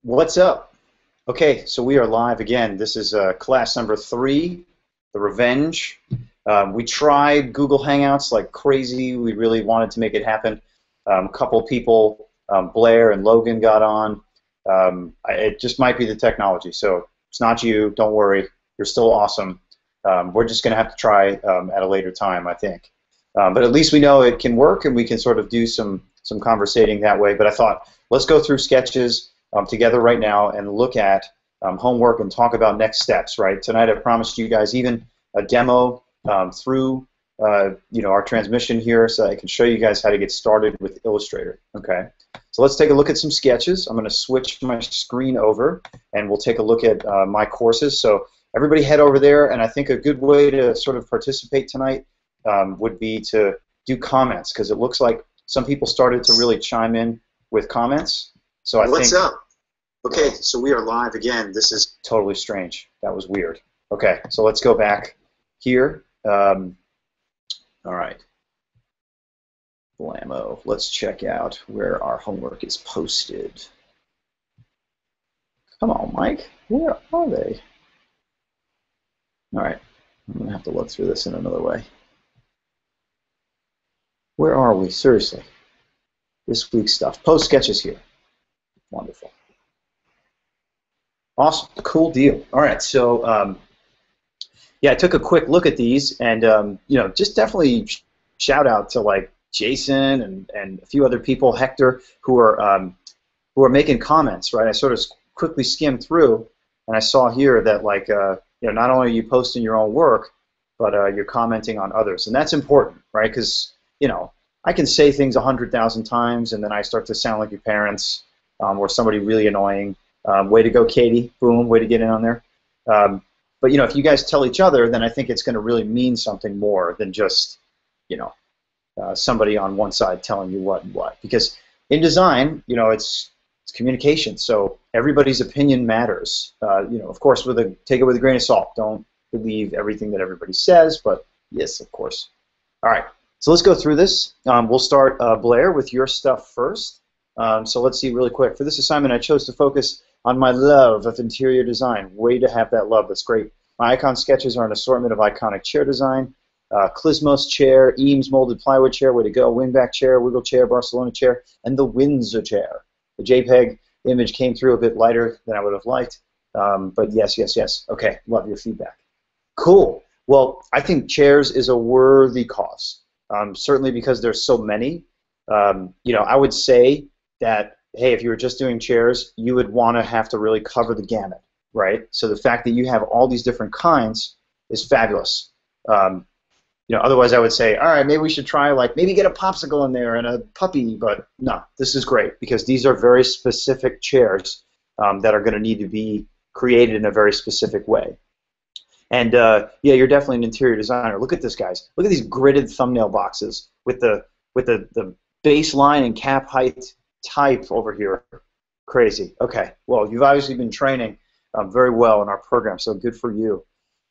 What's up? Okay, so we are live again. This is class number 3, the Revenge. We tried Google Hangouts like crazy. We really wanted to make it happen. A couple people, Blair and Logan, got on. It just might be the technology, so it's not you. Don't worry. You're still awesome. We're just going to have to try at a later time, I think. But at least we know it can work, and we can sort of do some conversating that way. But I thought, let's go through sketches together right now and look at homework and talk about next steps. Right tonight, I promised you guys even a demo through our transmission here, so I can show you guys how to get started with Illustrator. Okay, so let's take a look at some sketches. I'm going to switch my screen over, and we'll take a look at my courses. So everybody head over there, and I think a good way to sort of participate tonight would be to do comments, because it looks like some people started to really chime in with comments. So I What's think, up? Okay, so we are live again. This is totally strange. That was weird. Okay, so let's go back here. All right. Blammo. Let's check out where our homework is posted. Come on, Mike. Where are they? All right. I'm going to have to look through this in another way. Where are we? Seriously. This week's stuff. Post sketches here. Wonderful. Awesome. Cool deal. All right. So, yeah, I took a quick look at these, and just definitely shout out to like Jason and a few other people, Hector, who are making comments. Right. I sort of quickly skimmed through, and I saw here that like not only are you posting your own work, but you're commenting on others, and that's important, right? Because I can say things 100,000 times, and then I start to sound like your parents. Or somebody really annoying. Way to go, Katie. Boom, way to get in on there. But if you guys tell each other, then I think it's going to really mean something more than just somebody on one side telling you what and what. Because in design, it's communication. So everybody's opinion matters. Of course, take it with a grain of salt. Don't believe everything that everybody says, but yes, of course. All right. So let's go through this. We'll start, Blair, with your stuff first. So let's see really quick. For this assignment, I chose to focus on my love of interior design. Way to have that love. That's great. My icon sketches are an assortment of iconic chair design. Klismos chair, Eames molded plywood chair, way to go. Wingback chair, Wiggle chair, Barcelona chair, and the Windsor chair. The JPEG image came through a bit lighter than I would have liked. But yes, yes, yes. Okay, love your feedback. Cool. Well, I think chairs is a worthy cause. Certainly because there's so many. I would say that, hey, if you were just doing chairs, you would want to have to really cover the gamut, right? So the fact that you have all these different kinds is fabulous. Otherwise I would say, all right, maybe we should try, like, maybe get a popsicle in there and a puppy, but no, this is great because these are very specific chairs that are going to need to be created in a very specific way. And yeah, you're definitely an interior designer. Look at this, guys. Look at these gridded thumbnail boxes with the baseline and cap height type over here. Crazy. Okay. Well, you've obviously been training very well in our program, so good for you.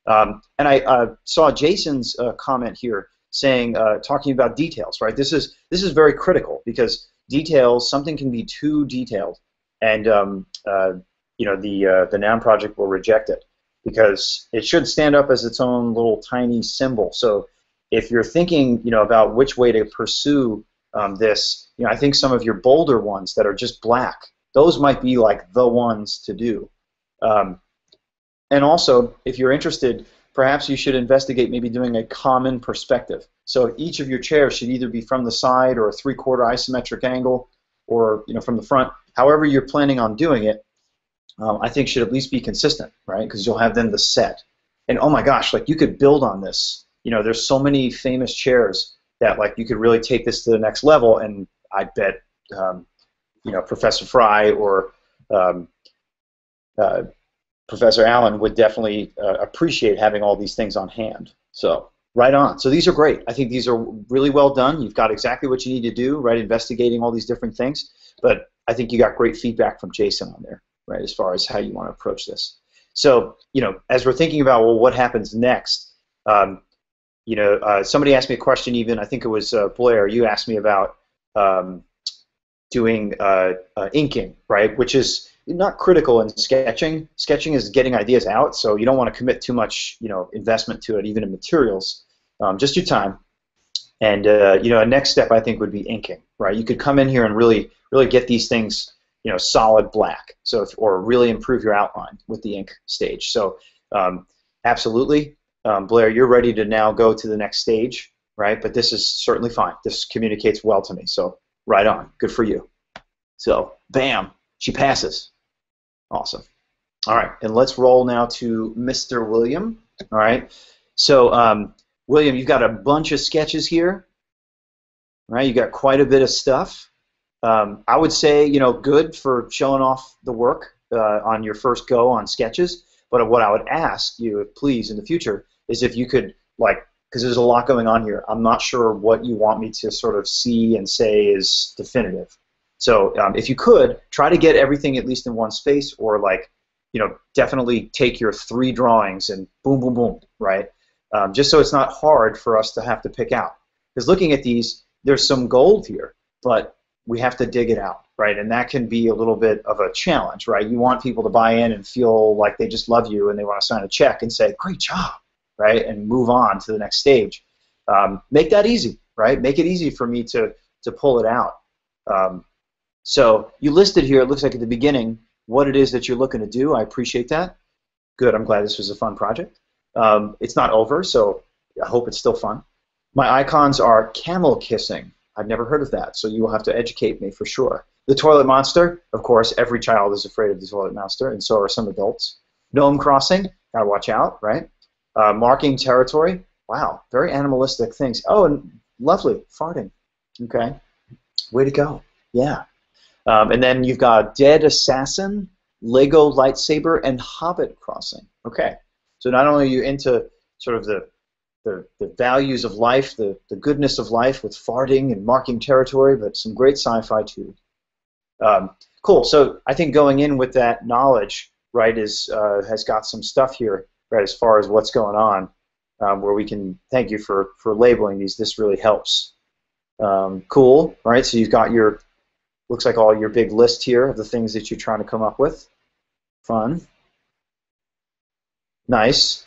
And I saw Jason's comment here saying, talking about details. Right. This is very critical because details, something can be too detailed, and the noun project will reject it because it should stand up as its own little tiny symbol. So if you're thinking, about which way to pursue this, I think some of your bolder ones that are just black, those might be like the ones to do. And also, if you're interested, perhaps you should investigate maybe doing a common perspective. So each of your chairs should either be from the side or a 3/4 isometric angle, or from the front. However you're planning on doing it, I think should at least be consistent, right? Because you'll have then the set. And oh my gosh, like you could build on this. There's so many famous chairs that like you could really take this to the next level, and I bet Professor Fry or Professor Allen would definitely appreciate having all these things on hand. So right on. So these are great. I think these are really well done. You've got exactly what you need to do, right? Investigating all these different things. But I think you got great feedback from Jason on there, right? As far as how you want to approach this. So as we're thinking about, well, what happens next? Somebody asked me a question. Even I think it was Blair. You asked me about doing inking, right? Which is not critical in sketching. Sketching is getting ideas out, so you don't want to commit too much, investment to it, even in materials. Just your time. And a next step I think would be inking, right? You could come in here and really get these things, solid black. So or really improve your outline with the ink stage. So absolutely, Blair, you're ready to now go to the next stage, right? But this is certainly fine. This communicates well to me. So right on. Good for you. So bam, she passes. Awesome. All right, and let's roll now to Mr. William. All right. So William, you've got a bunch of sketches here. Right, you got quite a bit of stuff. I would say, good for showing off the work on your first go on sketches. But what I would ask you, please, in the future, is if you could, because there's a lot going on here. I'm not sure what you want me to sort of see and say is definitive. So if you could, try to get everything at least in one space, or definitely take your 3 drawings and boom, boom, boom, right? Just so it's not hard for us to have to pick out. Because looking at these, there's some gold here, but we have to dig it out, right? And that can be a little bit of a challenge, right? You want people to buy in and feel like they just love you and they want to sign a check and say, great job, right? And move on to the next stage. Make that easy, right? Make it easy for me to pull it out. So you listed here, it looks like at the beginning, what it is that you're looking to do. I appreciate that. Good, I'm glad this was a fun project. It's not over, so I hope it's still fun. My icons are camel kissing. I've never heard of that, so you will have to educate me for sure. The toilet monster, of course, every child is afraid of the toilet monster, and so are some adults. Gnome crossing, gotta watch out, right? Marking territory, wow, very animalistic things. Oh, and lovely, farting, okay. Way to go, yeah. And then you've got dead assassin, Lego lightsaber, and Hobbit crossing. Okay, so not only are you into sort of the values of life, the goodness of life with farting and marking territory, but some great sci-fi too. Cool. So I think going in with that knowledge, right, has got some stuff here, right, as far as what's going on, where we can thank you for labeling these. This really helps. Cool. All right. So you've got your, looks like all your big list here of the things that you're trying to come up with. Fun. Nice.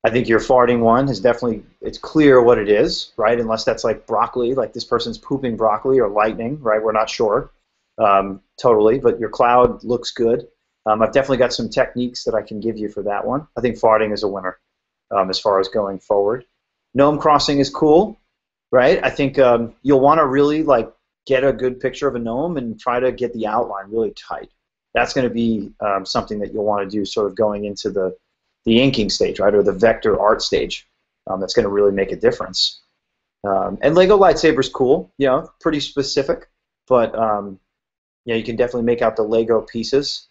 I think your farting one is definitely, it's clear what it is, right? Unless that's like broccoli, like this person's pooping broccoli, or lightning, right? We're not sure totally, but your cloud looks good. I've definitely got some techniques that I can give you for that one. I think farting is a winner as far as going forward. Gnome crossing is cool, right? I think you'll want to really get a good picture of a gnome and try to get the outline really tight. That's going to be something that you'll want to do sort of going into the inking stage, right, or the vector art stage. That's going to really make a difference. And Lego lightsaber's cool, pretty specific, but you can definitely make out the Lego pieces.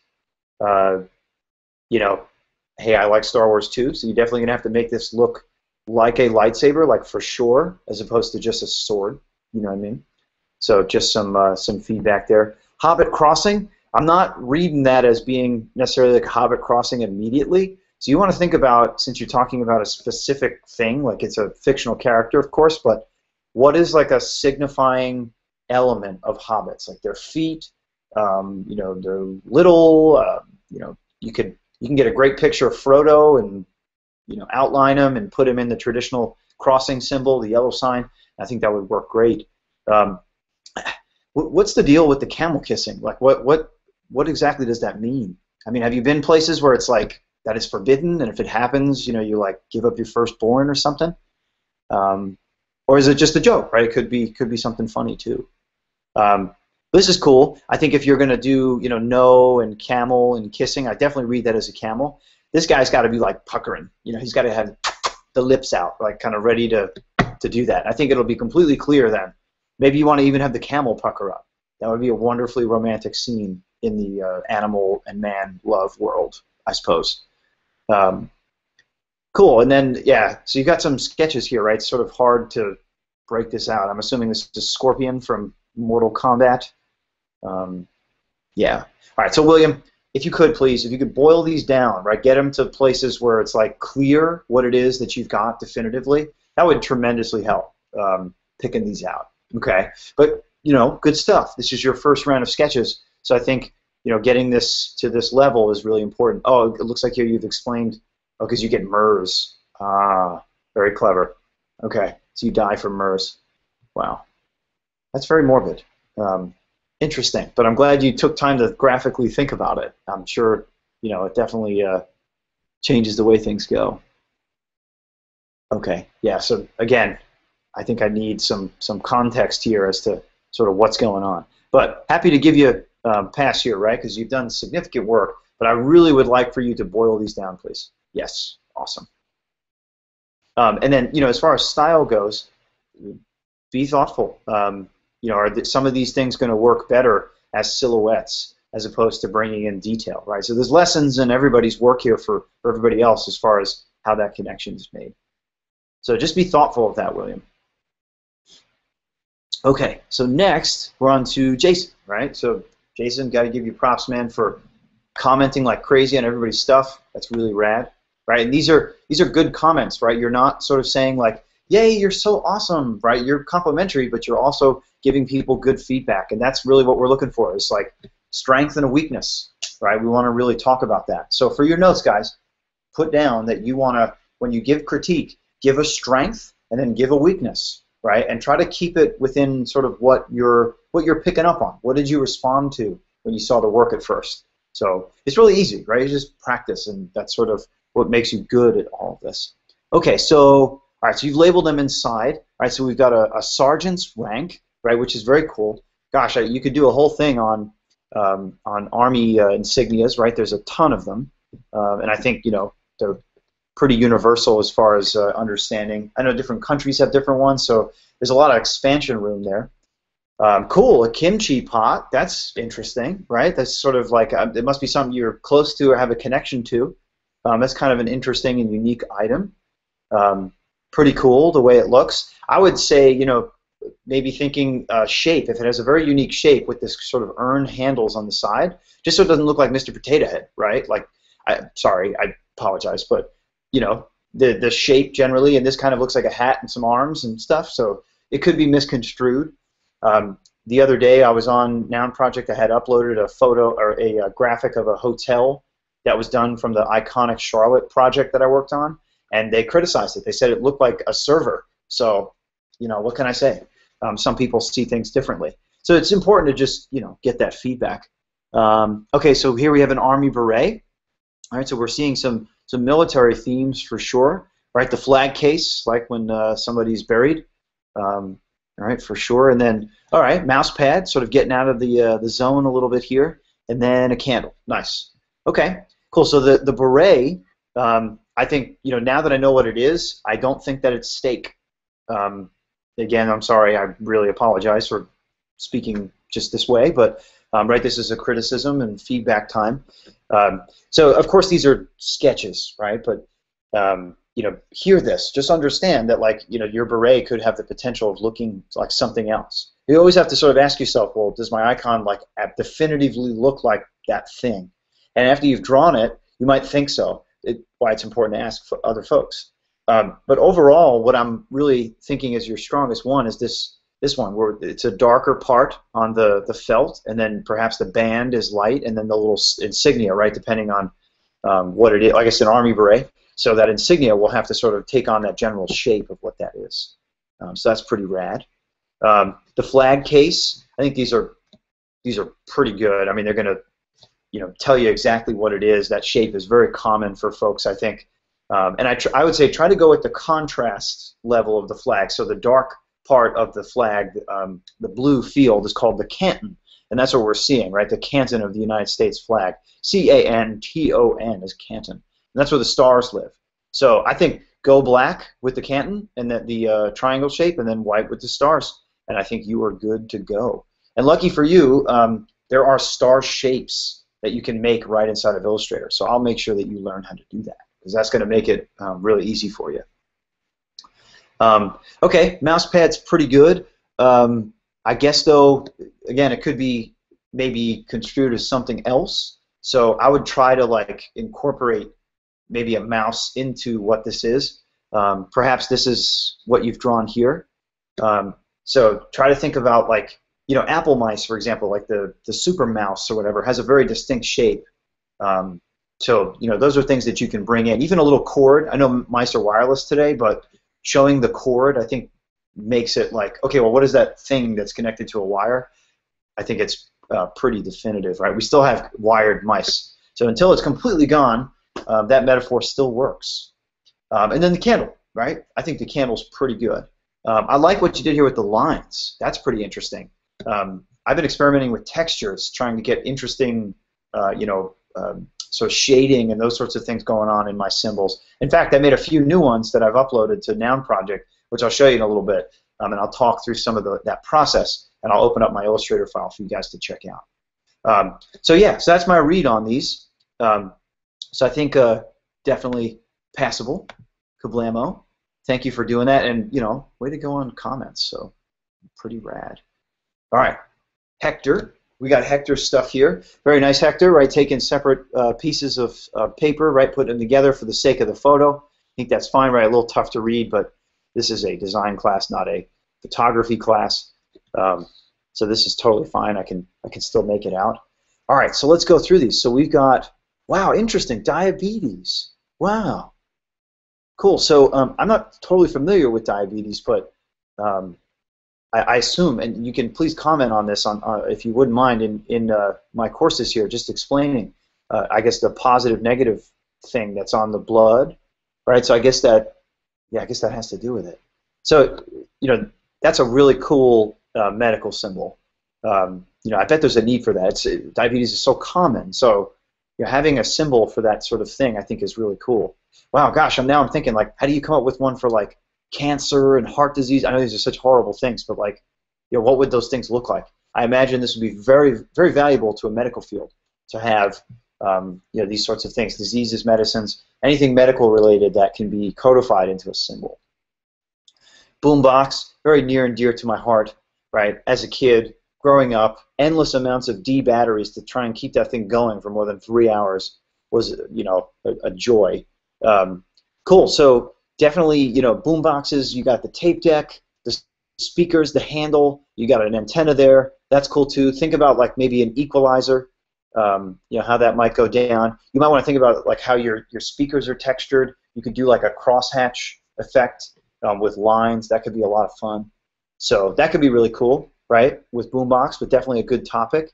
Hey, I like Star Wars too, so you're definitely going to have to make this look like a lightsaber, like for sure, as opposed to just a sword. You know what I mean? So just some feedback there. Hobbit crossing, I'm not reading that as being necessarily like Hobbit crossing immediately. So you want to think about, since you're talking about a specific thing, like it's a fictional character, of course, but what is like a signifying element of hobbits? Like their feet, they're little. You can get a great picture of Frodo and outline him and put him in the traditional crossing symbol, the yellow sign. I think that would work great. What's the deal with the camel kissing? Like what exactly does that mean? I mean, have you been places where it's like that is forbidden, and if it happens, you like give up your firstborn or something, or is it just a joke, right? It could be something funny too. This is cool. I think if you're gonna do no and camel and kissing, I definitely read that as a camel. This guy's got to be like puckering. He's got to have the lips out, like kind of ready to do that. I think it'll be completely clear then. Maybe you want to even have the camel pucker up. That would be a wonderfully romantic scene in the animal and man love world, I suppose. Cool, and then, so you've got some sketches here, right? It's sort of hard to break this out. I'm assuming this is Scorpion from Mortal Kombat. Yeah. All right, so William, if you could, please, if you could boil these down, right? Get them to places where it's like clear what it is that you've got definitively. That would tremendously help picking these out. Okay, but good stuff. This is your first round of sketches, so I think getting this to this level is really important. Oh, it looks like here you've explained, oh, because you get MERS. Ah, very clever. Okay, so you die from MERS. Wow, that's very morbid. Interesting, but I'm glad you took time to graphically think about it. I'm sure, it definitely changes the way things go. Okay, yeah, so again, I think I need some context here as to sort of what's going on. But happy to give you pass here, right? Because you've done significant work. But I really would like for you to boil these down, please. Yes, awesome. And then, as far as style goes, be thoughtful. Are some of these things going to work better as silhouettes as opposed to bringing in detail, right? So there's lessons in everybody's work here for everybody else as far as how that connection is made. So just be thoughtful of that, William. Okay, so next we're on to Jason, right? So Jason, got to give you props, man, for commenting like crazy on everybody's stuff. That's really rad, right? And these are good comments, right? You're not sort of saying like, "Yay, you're so awesome," right? You're complimentary, but you're also giving people good feedback, and that's really what we're looking for. Is like strength and a weakness, right? We want to really talk about that. So for your notes, guys, put down that you want to, when you give critique, give a strength and then give a weakness, right? And try to keep it within sort of what you're picking up on. What did you respond to when you saw the work at first? So it's really easy, right? You just practice, and that's sort of what makes you good at all of this. Okay, so all right, so you've labeled them inside. All right, so we've got a sergeant's rank, right, which is very cool. Gosh, you could do a whole thing on Army insignias, right? There's a ton of them, and I think they're pretty universal as far as understanding. I know different countries have different ones, so there's a lot of expansion room there. Cool, a kimchi pot. That's interesting, right? That's sort of like it must be something you're close to or have a connection to. That's kind of an interesting and unique item. Pretty cool the way it looks. I would say, maybe thinking shape. If it has a very unique shape with this sort of urn handles on the side, just so it doesn't look like Mr. Potato Head, right? Like, sorry, I apologize, but the shape generally, and this kind of looks like a hat and some arms and stuff, so it could be misconstrued. The other day I was on Noun Project. I had uploaded a photo or a graphic of a hotel that was done from the iconic Charlotte project that I worked on, and they criticized it. They said it looked like a server. So, what can I say? Some people see things differently. So it's important to just, get that feedback. Okay, so here we have an Army beret. All right, so we're seeing some military themes for sure. Right, the flag case, like when somebody's buried. All right, for sure. And then, all right, mouse pad, sort of getting out of the zone a little bit here. And then a candle. Nice. Okay, cool. So the beret, I think, now that I know what it is, I don't think that it's steak. Again, I'm sorry. I really apologize for speaking just this way, but right, this is a criticism and feedback time. So, of course, these are sketches, right? But hear this. Just understand that, like, your beret could have the potential of looking like something else. You always have to sort of ask yourself, well, does my icon like definitively look like that thing? And after you've drawn it, you might think so. Why it's important to ask for other folks. But overall, what I'm really thinking is your strongest one is this one, where it's a darker part on the felt, and then perhaps the band is light, and then the little insignia, right, depending on what it is. Like I said, Army beret. So that insignia will have to sort of take on that general shape of what that is. So that's pretty rad. The flag case, I think these are pretty good. I mean, they're going to tell you exactly what it is. That shape is very common for folks, I think. And I would say try to go with the contrast level of the flag. So the dark part of the flag, the blue field, is called the canton, and that's what we're seeing, right? The canton of the United States flag. C-A-N-T-O-N is canton, and that's where the stars live. So I think go black with the canton and the triangle shape, and then white with the stars, and I think you are good to go. And lucky for you, there are star shapes that you can make right inside of Illustrator. So I'll make sure that you learn how to do that, because that's going to make it really easy for you. Okay, mouse pad's pretty good. I guess, though, again, it could be maybe construed as something else. So I would try to like incorporate maybe a mouse into what this is. Perhaps this is what you've drawn here. So try to think about like Apple mice, for example, like the super mouse or whatever, has a very distinct shape. Um, so those are things that you can bring in. Even a little cord. I know mice are wireless today, but showing the cord, I think, makes it like, okay, well, what is that thing that's connected to a wire? I think it's pretty definitive, right? We still have wired mice. So until it's completely gone, that metaphor still works. And then the candle, right? I think the candle's pretty good. I like what you did here with the lines. That's pretty interesting. I've been experimenting with textures, trying to get interesting, sort of shading and those sorts of things going on in my symbols. In fact, I made a few new ones that I've uploaded to Noun Project, which I'll show you in a little bit, and I'll talk through some of that process, and I'll open up my Illustrator file for you guys to check out. So that's my read on these. So I think definitely passable. Kablamo. Thank you for doing that, and way to go on comments. So pretty rad. All right, Hector. We got Hector's stuff here. Very nice, Hector. Right, taking separate pieces of paper, right, putting them together for the sake of the photo. I think that's fine, right? A little tough to read, but this is a design class, not a photography class. So this is totally fine. I can still make it out. All right, so let's go through these. So we've got, wow, interesting, diabetes. Wow, cool. So I'm not totally familiar with diabetes, but I assume, and you can please comment on this, if you wouldn't mind, in my courses here, just explaining, I guess, the positive, negative thing that's on the blood, right? So I guess that has to do with it. So, that's a really cool medical symbol. I bet there's a need for that. Diabetes is so common, so having a symbol for that sort of thing, I think, is really cool. Wow, gosh, now I'm thinking, like, how do you come up with one for, like, cancer and heart disease? I know these are such horrible things, but, like, what would those things look like? I imagine this would be very, very valuable to a medical field to have, these sorts of things, diseases, medicines, anything medical related that can be codified into a symbol. Boombox, very near and dear to my heart, right? As a kid, growing up, endless amounts of D batteries to try and keep that thing going for more than 3 hours was, a joy. Cool. So definitely, boom boxes. You got the tape deck, the speakers, the handle. You got an antenna there. That's cool too. Think about like maybe an equalizer. How that might go down. You might want to think about like how your speakers are textured. You could do like a crosshatch effect with lines. That could be a lot of fun. So that could be really cool, right? With boombox, but definitely a good topic.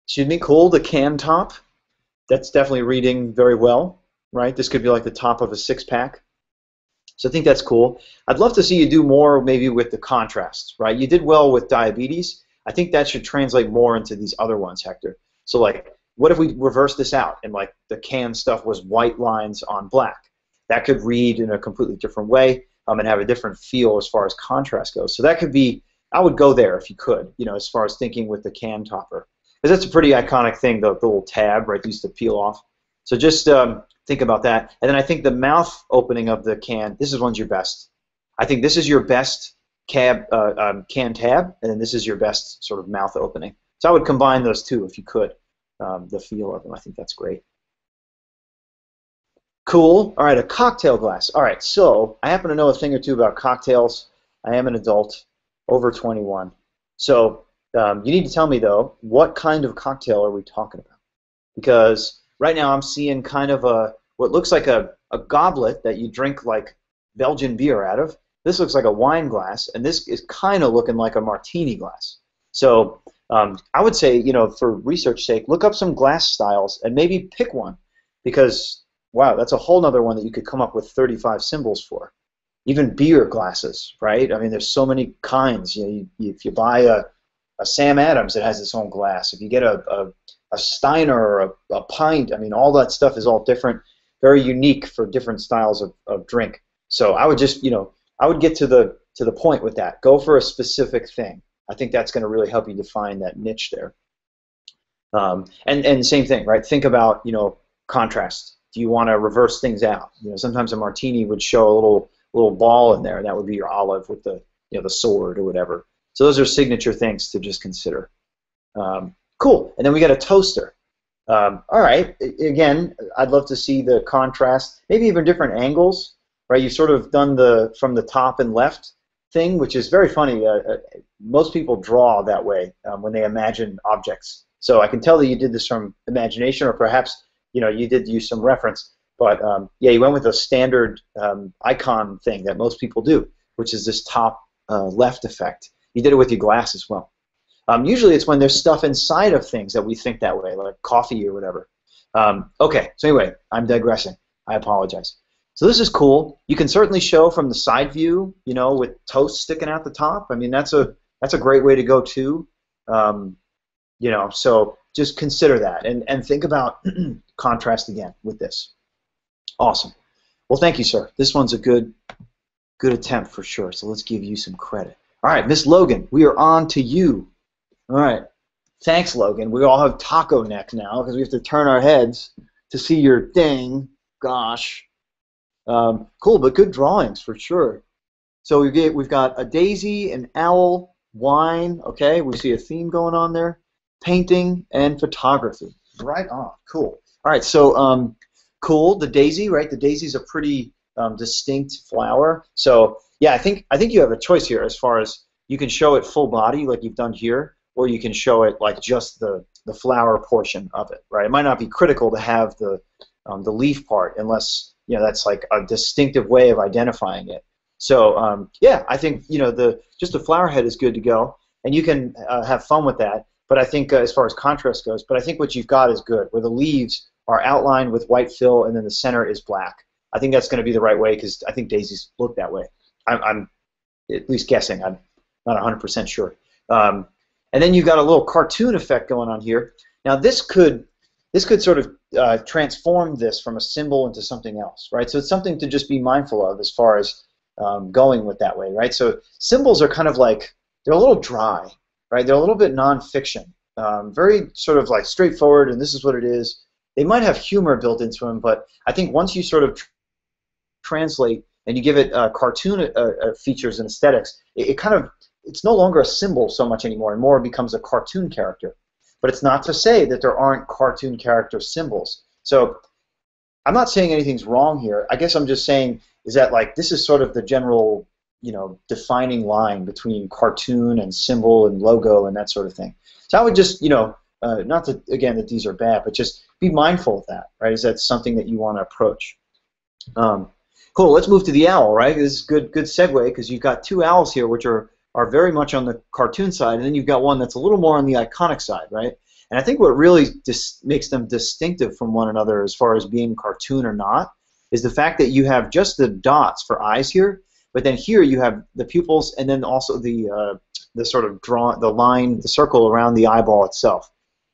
Excuse me. Cool. The can top. That's definitely reading very well. Right? This could be like the top of a six-pack. So I think that's cool. I'd love to see you do more maybe with the contrasts, right? You did well with diabetes. I think that should translate more into these other ones, Hector. So like, what if we reverse this out and like the can stuff was white lines on black? That could read in a completely different way and have a different feel as far as contrast goes. So that could be, I would go there if you could, as far as thinking with the can topper. Because that's a pretty iconic thing, the little tab, right, used to peel off. So just think about that. And then I think the mouth opening of the can, this one's your best. I think this is your best can tab, and then this is your best sort of mouth opening. So I would combine those two if you could, the feel of them. I think that's great. Cool. All right, a cocktail glass. All right, so I happen to know a thing or two about cocktails. I am an adult, over 21. So you need to tell me, though, what kind of cocktail are we talking about? Because right now I'm seeing kind of what looks like a goblet that you drink like Belgian beer out of. This looks like a wine glass, and this is kind of looking like a martini glass. So I would say, for research sake, look up some glass styles and maybe pick one, because wow, that's a whole nother one that you could come up with 35 symbols for. Even beer glasses, right? I mean, there's so many kinds. If you buy a Sam Adams, it has its own glass. If you get a Steiner or a pint, I mean, all that stuff is all different, very unique for different styles of drink. So I would just, I would get to the point with that. Go for a specific thing. I think that's going to really help you define that niche there. And same thing, right? Think about, contrast. Do you want to reverse things out? Sometimes a martini would show a little ball in there, and that would be your olive with the the sword or whatever. So those are signature things to just consider. Cool. And then we got a toaster. All right. Again, I'd love to see the contrast, maybe even different angles. Right? You've sort of done from the top and left. thing, which is very funny. Most people draw that way when they imagine objects. So I can tell that you did this from imagination, or perhaps you did use some reference. But yeah, you went with a standard icon thing that most people do, which is this top left effect. You did it with your glass as well. Usually it's when there's stuff inside of things that we think that way, like coffee or whatever. Okay, so anyway, I'm digressing. I apologize. So this is cool. You can certainly show from the side view, with toast sticking out the top. I mean, that's a great way to go too. So just consider that and think about contrast again with this. Awesome. Well, thank you, sir. This one's a good attempt for sure. So let's give you some credit. All right, Miss Logan, we are on to you. All right. Thanks, Logan. We all have taco neck now because we have to turn our heads to see your thing. Gosh. Cool, but good drawings for sure. So we've got a daisy, an owl, wine. Okay, we see a theme going on there. Painting and photography. Right on. Cool. All right. So cool. The daisy, right? The daisy's a pretty distinct flower. So yeah, I think you have a choice here as far as you can show it full body like you've done here, or you can show it like just the flower portion of it, right? It might not be critical to have the leaf part unless that's like a distinctive way of identifying it. So yeah, I think just the flower head is good to go, and you can have fun with that. But I think as far as contrast goes, but I think what you've got is good, where the leaves are outlined with white fill and then the center is black. I think that's going to be the right way because I think daisies look that way. I'm at least guessing. I'm not 100% sure. And then you've got a little cartoon effect going on here. Now this could sort of transform this from a symbol into something else, right? So it's something to just be mindful of as far as going with that way, right? So symbols are kind of like, they're a little dry, right? They're a little bit nonfiction, very sort of like straightforward, and this is what it is. They might have humor built into them, but I think once you sort of translate and you give it cartoon features and aesthetics, it's no longer a symbol so much anymore, and more becomes a cartoon character. But it's not to say that there aren't cartoon character symbols. So I'm not saying anything's wrong here. I guess I'm just saying is that like this is sort of the general defining line between cartoon and symbol and logo and that sort of thing. So I would just not that again that these are bad, but just be mindful of that, right? Is that something that you want to approach? Cool. Let's move to the owl, right? This is good segue because you've got two owls here, which are very much on the cartoon side, and then you've got one that's a little more on the iconic side, right? And I think what really makes them distinctive from one another as far as being cartoon or not is the fact that you have just the dots for eyes here, but then here you have the pupils and then also the sort of the circle around the eyeball itself.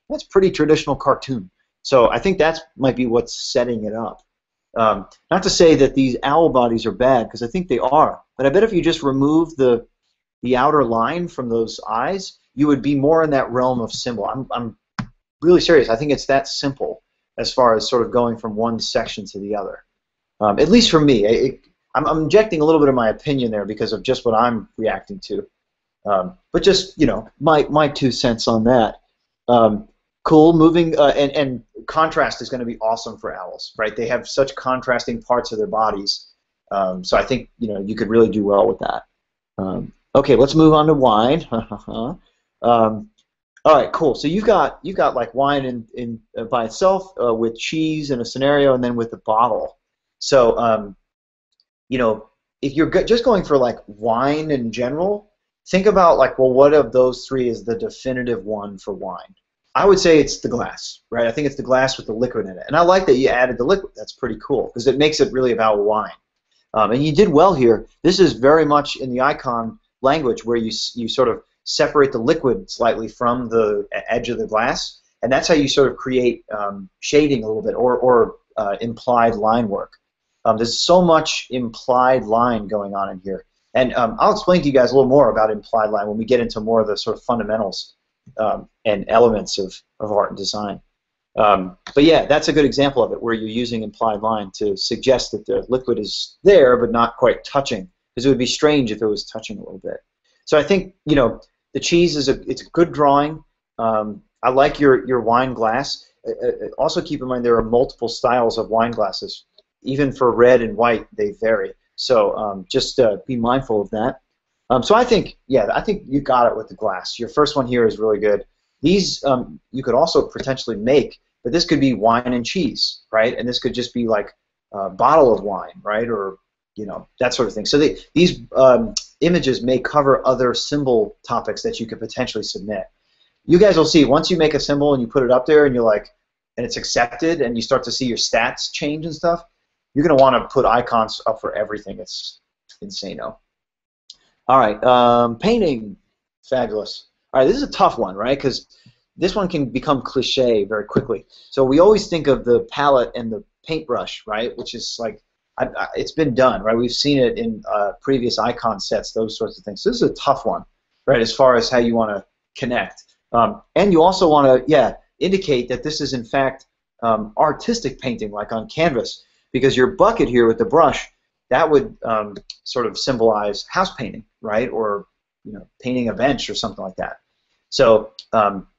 That's pretty traditional cartoon. So I think that might be what's setting it up. Not to say that these owl bodies are bad, because I think they are, but I bet if you just remove the outer line from those eyes, you would be more in that realm of symbol. I'm really serious. I think it's that simple as far as sort of going from one section to the other. At least for me. I'm injecting a little bit of my opinion there because of just what I'm reacting to. But just, my 2 cents on that. Cool. Moving, and contrast is going to be awesome for owls, right? They have such contrasting parts of their bodies. So I think, you could really do well with that. Okay, let's move on to wine. All right, cool. So you've got like wine in by itself with cheese in a scenario, and then with the bottle. So if you're just going for like wine in general, think about like, well, what of those three is the definitive one for wine? I would say it's the glass, right? I think it's the glass with the liquid in it, and I like that you added the liquid. That's pretty cool because it makes it really about wine. And you did well here. This is very much in the icon language where you sort of separate the liquid slightly from the edge of the glass, and that's how you sort of create shading a little bit or implied line work. There's so much implied line going on in here, and I'll explain to you guys a little more about implied line when we get into more of the sort of fundamentals and elements of art and design. But yeah, that's a good example of it, where you're using implied line to suggest that the liquid is there but not quite touching, because it would be strange if it was touching a little bit. So I think the cheese it's a good drawing. I like your wine glass. Also keep in mind there are multiple styles of wine glasses. Even for red and white, they vary. So just be mindful of that. So I think, yeah, I think you got it with the glass. Your first one here is really good. These you could also potentially make, but this could be wine and cheese, right? And this could just be like a bottle of wine, right? Or that sort of thing. So these images may cover other symbol topics that you could potentially submit. You guys will see once you make a symbol and you put it up there and you're like, and it's accepted, and you start to see your stats change and stuff. You're going to want to put icons up for everything. It's insane-o. All right, painting, fabulous. All right, this is a tough one, right? Because this one can become cliche very quickly. So we always think of the palette and the paintbrush, right? Which is like, it's been done, right? We've seen it in previous icon sets, those sorts of things. So this is a tough one, right? As far as how you want to connect, and you also want to, yeah, indicate that this is in fact artistic painting, like on canvas, because your bucket here with the brush, that would sort of symbolize house painting, right? Or painting a bench or something like that. So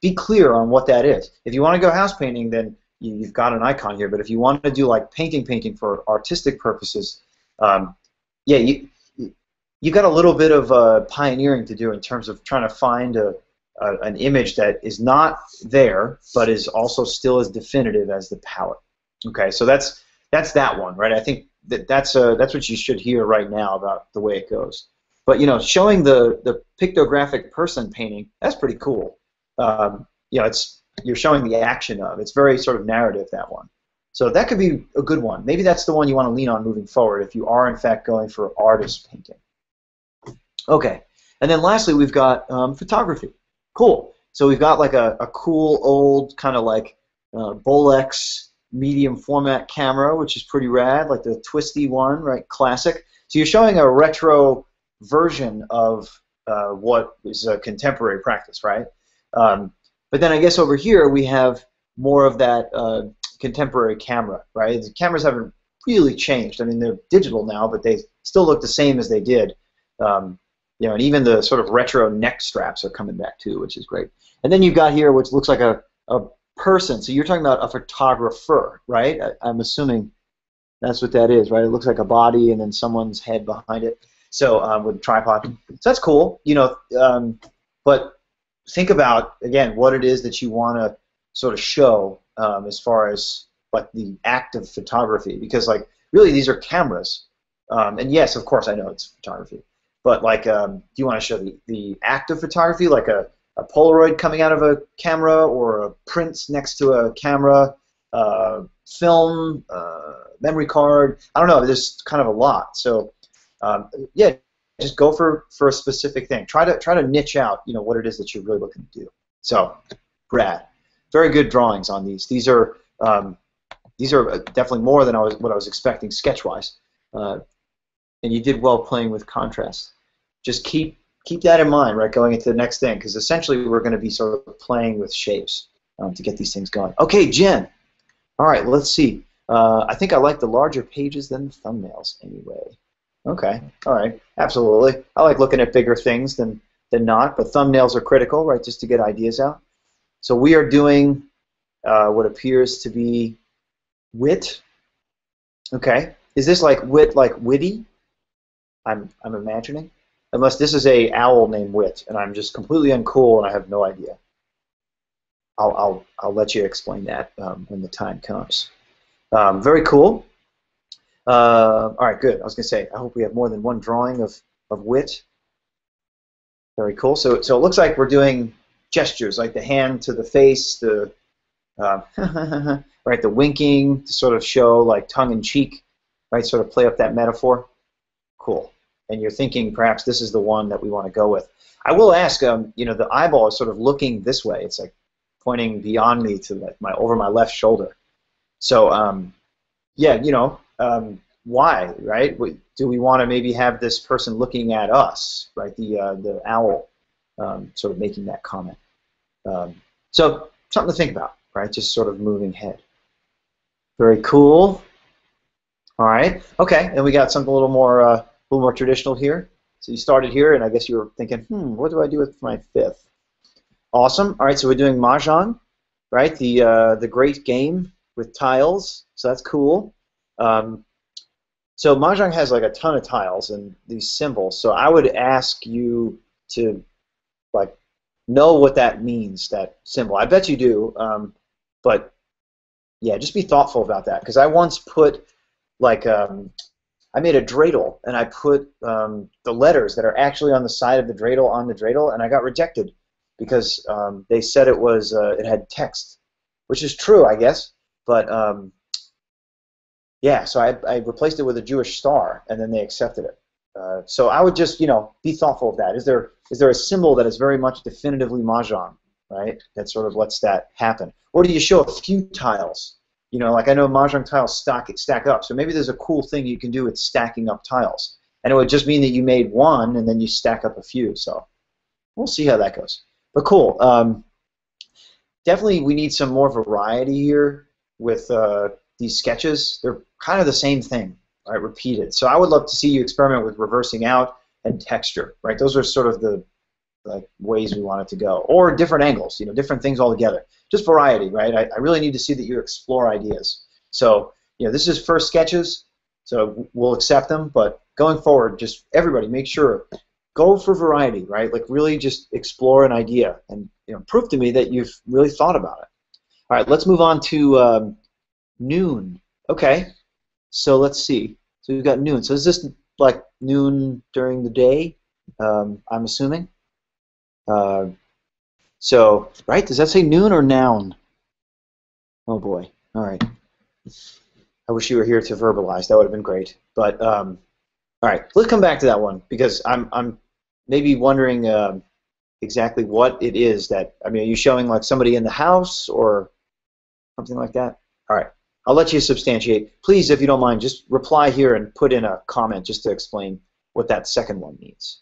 be clear on what that is. If you want to go house painting, then you've got an icon here. But if you want to do like painting for artistic purposes, yeah, you got a little bit of pioneering to do in terms of trying to find an image that is not there, but is also still as definitive as the palette. Okay, so that's that one, right? I think that's what you should hear right now about the way it goes. But showing the pictographic person painting, that's pretty cool. You're showing the action of. It's very sort of narrative, that one. So that could be a good one. Maybe that's the one you want to lean on moving forward if you are in fact going for artist painting. Okay, and then lastly we've got photography. Cool. So we've got like a cool old kind of like Bolex medium format camera, which is pretty rad, like the twisty one, right? Classic. So you're showing a retro version of what is a contemporary practice, right? But then I guess over here we have more of that contemporary camera, right? The cameras haven't really changed. I mean, they're digital now, but they still look the same as they did. And even the sort of retro neck straps are coming back too, which is great. And then you've got here, which looks like a person. So you're talking about a photographer, right? I'm assuming that's what that is, right? It looks like a body and then someone's head behind it. So with a tripod. So that's cool, but think about, again, what it is that you want to sort of show as far as like the act of photography, because like really these are cameras, and yes, of course I know it's photography, but like do you want to show the act of photography, like a Polaroid coming out of a camera, or a print next to a camera, film, memory card? I don't know, there's kind of a lot. So yeah, just go for a specific thing. Try to niche out, what it is that you're really looking to do. So, Brad, very good drawings on these. These are definitely more than what I was expecting sketch-wise, and you did well playing with contrast. Just keep that in mind, right, going into the next thing, because essentially we're going to be sort of playing with shapes to get these things going. Okay, Jen. All right, let's see. I think I like the larger pages than the thumbnails anyway. Okay, all right, absolutely. I like looking at bigger things than not, but thumbnails are critical, right, just to get ideas out. So we are doing what appears to be wit. Okay, is this like wit, like witty? I'm imagining, unless this is a owl named Wit, and I'm just completely uncool and I have no idea. I'll let you explain that when the time comes. Very cool. All right, good. I was going to say, I hope we have more than one drawing of Wit. Very cool. So it looks like we're doing gestures, like the hand to the face, the right, the winking to sort of show like tongue in cheek, right? Sort of play up that metaphor. Cool. And you're thinking perhaps this is the one that we want to go with. I will ask, the eyeball is sort of looking this way. It's like pointing beyond me to over my left shoulder. So yeah, why, right? Do we want to maybe have this person looking at us, right? The owl sort of making that comment. So something to think about, right? Just sort of moving head. Very cool. All right. Okay. And we got something a little more traditional here. So you started here, and I guess you were thinking, what do I do with my fifth? Awesome. All right. So we're doing Mahjong, right? The great game with tiles. So that's cool. So Mahjong has like a ton of tiles and these symbols. So I would ask you to like know what that means, that symbol. I bet you do, but yeah, just be thoughtful about that. Because I once put like I made a dreidel and I put the letters that are actually on the side of the dreidel on the dreidel, and I got rejected because they said it had text, which is true, I guess, but yeah, so I replaced it with a Jewish star, and then they accepted it. So I would just, be thoughtful of that. Is there a symbol that is very much definitively Mahjong, right? That sort of lets that happen. Or do you show a few tiles? Like I know Mahjong tiles stack up, so maybe there's a cool thing you can do with stacking up tiles. And it would just mean that you made one, and then you stack up a few. So we'll see how that goes. But cool. Definitely we need some more variety here with these sketches. They're kind of the same thing, right, repeated. So I would love to see you experiment with reversing out and texture, right? Those are sort of the ways we want it to go. Or different angles, different things altogether. Just variety, right? I really need to see that you explore ideas. So, this is first sketches, so we'll accept them, but going forward, just everybody make sure, go for variety, right? Like really just explore an idea and prove to me that you've really thought about it. All right, let's move on to noon. Okay, so let's see. So we've got noon. So is this like noon during the day? I'm assuming. So, right? Does that say noon or noun? Oh boy. All right. I wish you were here to verbalize. That would have been great. But all right, let's come back to that one because I'm maybe wondering exactly what it is that. I mean, are you showing like somebody in the house or something like that? All right. I'll let you substantiate. Please, if you don't mind, just reply here and put in a comment just to explain what that second one means.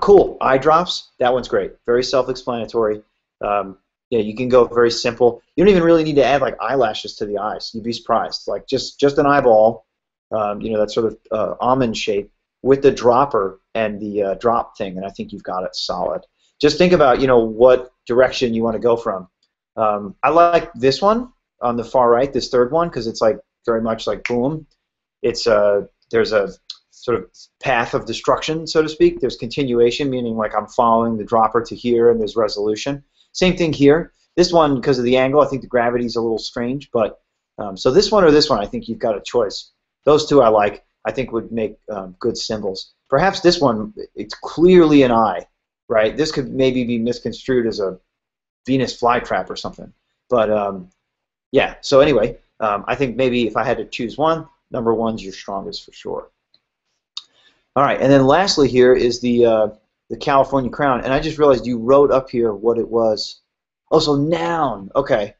Cool. Eye drops. That one's great. Very self-explanatory. Yeah, you can go very simple. You don't even really need to add like eyelashes to the eyes. You'd be surprised. Like just an eyeball, that sort of almond shape with the dropper and the drop thing, and I think you've got it solid. Just think about what direction you want to go from. I like this one on the far right, this third one, because it's like very much like boom. It's there's a sort of path of destruction, so to speak. There's continuation, meaning like I'm following the dropper to here, and there's resolution. Same thing here. This one, because of the angle, I think the gravity's a little strange, but so this one or this one, I think you've got a choice. Those two I like, I think would make good symbols. Perhaps this one, it's clearly an eye, right? This could maybe be misconstrued as a Venus flytrap or something. But yeah, so anyway, I think maybe if I had to choose one, number one's your strongest for sure. All right, and then lastly here is the California crown, and I just realized you wrote up here what it was. Oh, so noun. Okay.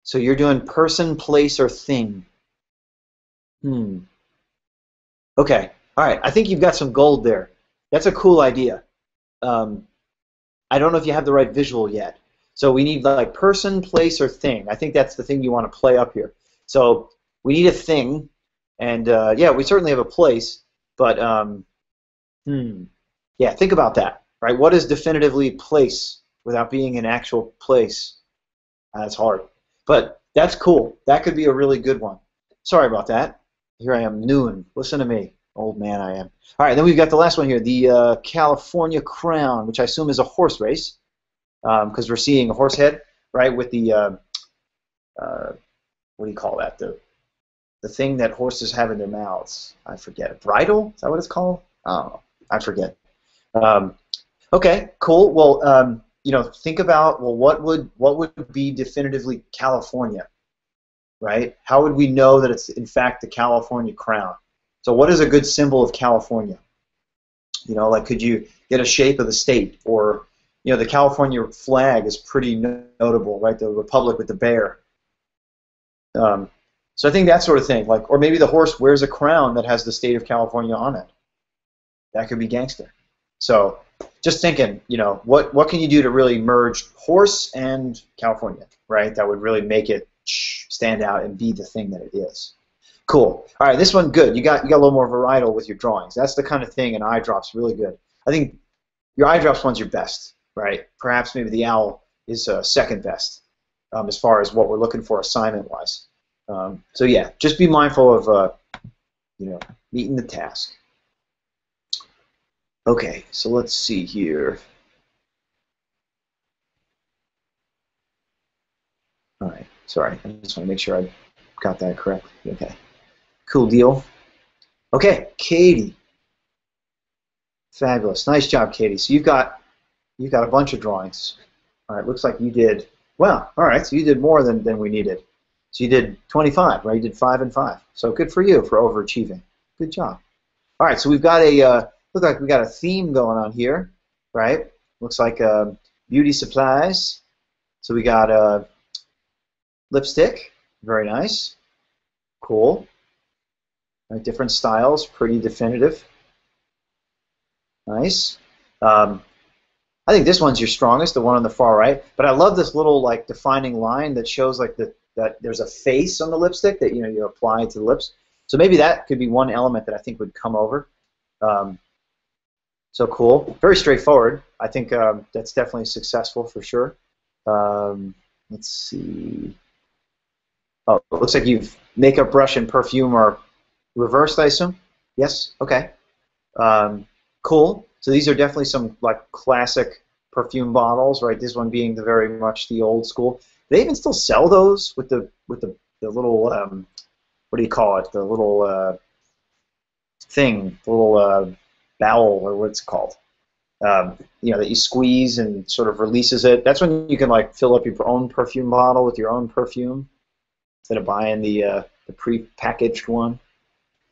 So you're doing person, place, or thing. Okay. All right. I think you've got some gold there. That's a cool idea. I don't know if you have the right visual yet. So we need like person, place, or thing. I think that's the thing you want to play up here. So we need a thing, and yeah, we certainly have a place, but yeah, think about that, right? What is definitively place without being an actual place? That's hard, but that's cool. That could be a really good one. Sorry about that. Here I am, noon. Listen to me, old man I am. All right, then we've got the last one here, the California crown, which I assume is a horse race, because we're seeing a horse head, right, with the, what do you call that, the thing that horses have in their mouths. I forget. Bridle? Is that what it's called? I don't know. I forget. Okay, cool. Well, think about, well, what would be definitively California, right? How would we know that it's in fact the California crown? So what is a good symbol of California? Like could you get a shape of the state, or the California flag is pretty notable, right? The republic with the bear. So I think that sort of thing, like, or maybe the horse wears a crown that has the state of California on it. That could be gangster. So just thinking, what can you do to really merge horse and California, right? That would really make it stand out and be the thing that it is. Cool. All right, this one good. You got a little more varietal with your drawings. That's the kind of thing an eye drop's really good. I think your eye drops one's your best, right? Perhaps maybe the owl is second best as far as what we're looking for assignment-wise. So yeah, just be mindful of meeting the task. Okay, so let's see here. All right, sorry, I just want to make sure I got that correct. Okay, cool deal. Okay, Katie, fabulous, nice job, Katie. So you've got a bunch of drawings. All right, looks like you did well. All right, so you did more than we needed. So you did 25, right? You did 5 and 5. So good for you for overachieving. Good job. All right, so we've got look like we got a theme going on here, right? Looks like beauty supplies. So we got lipstick, very nice, cool. Right, different styles, pretty definitive, nice. I think this one's your strongest, the one on the far right. But I love this little like defining line that shows like that there's a face on the lipstick that you apply to the lips. So maybe that could be one element that I think would come over. So cool, very straightforward. I think that's definitely successful for sure. Let's see. Oh, it looks like you've makeup brush and perfume are reversed, I assume. Yes. Okay. Cool. So these are definitely some like classic perfume bottles, right? This one being very much the old school. They even still sell those with the little what do you call it? The little thing, the little bowel, or what's it called? That you squeeze and sort of releases it. That's when you can like fill up your own perfume bottle with your own perfume instead of buying the pre-packaged one.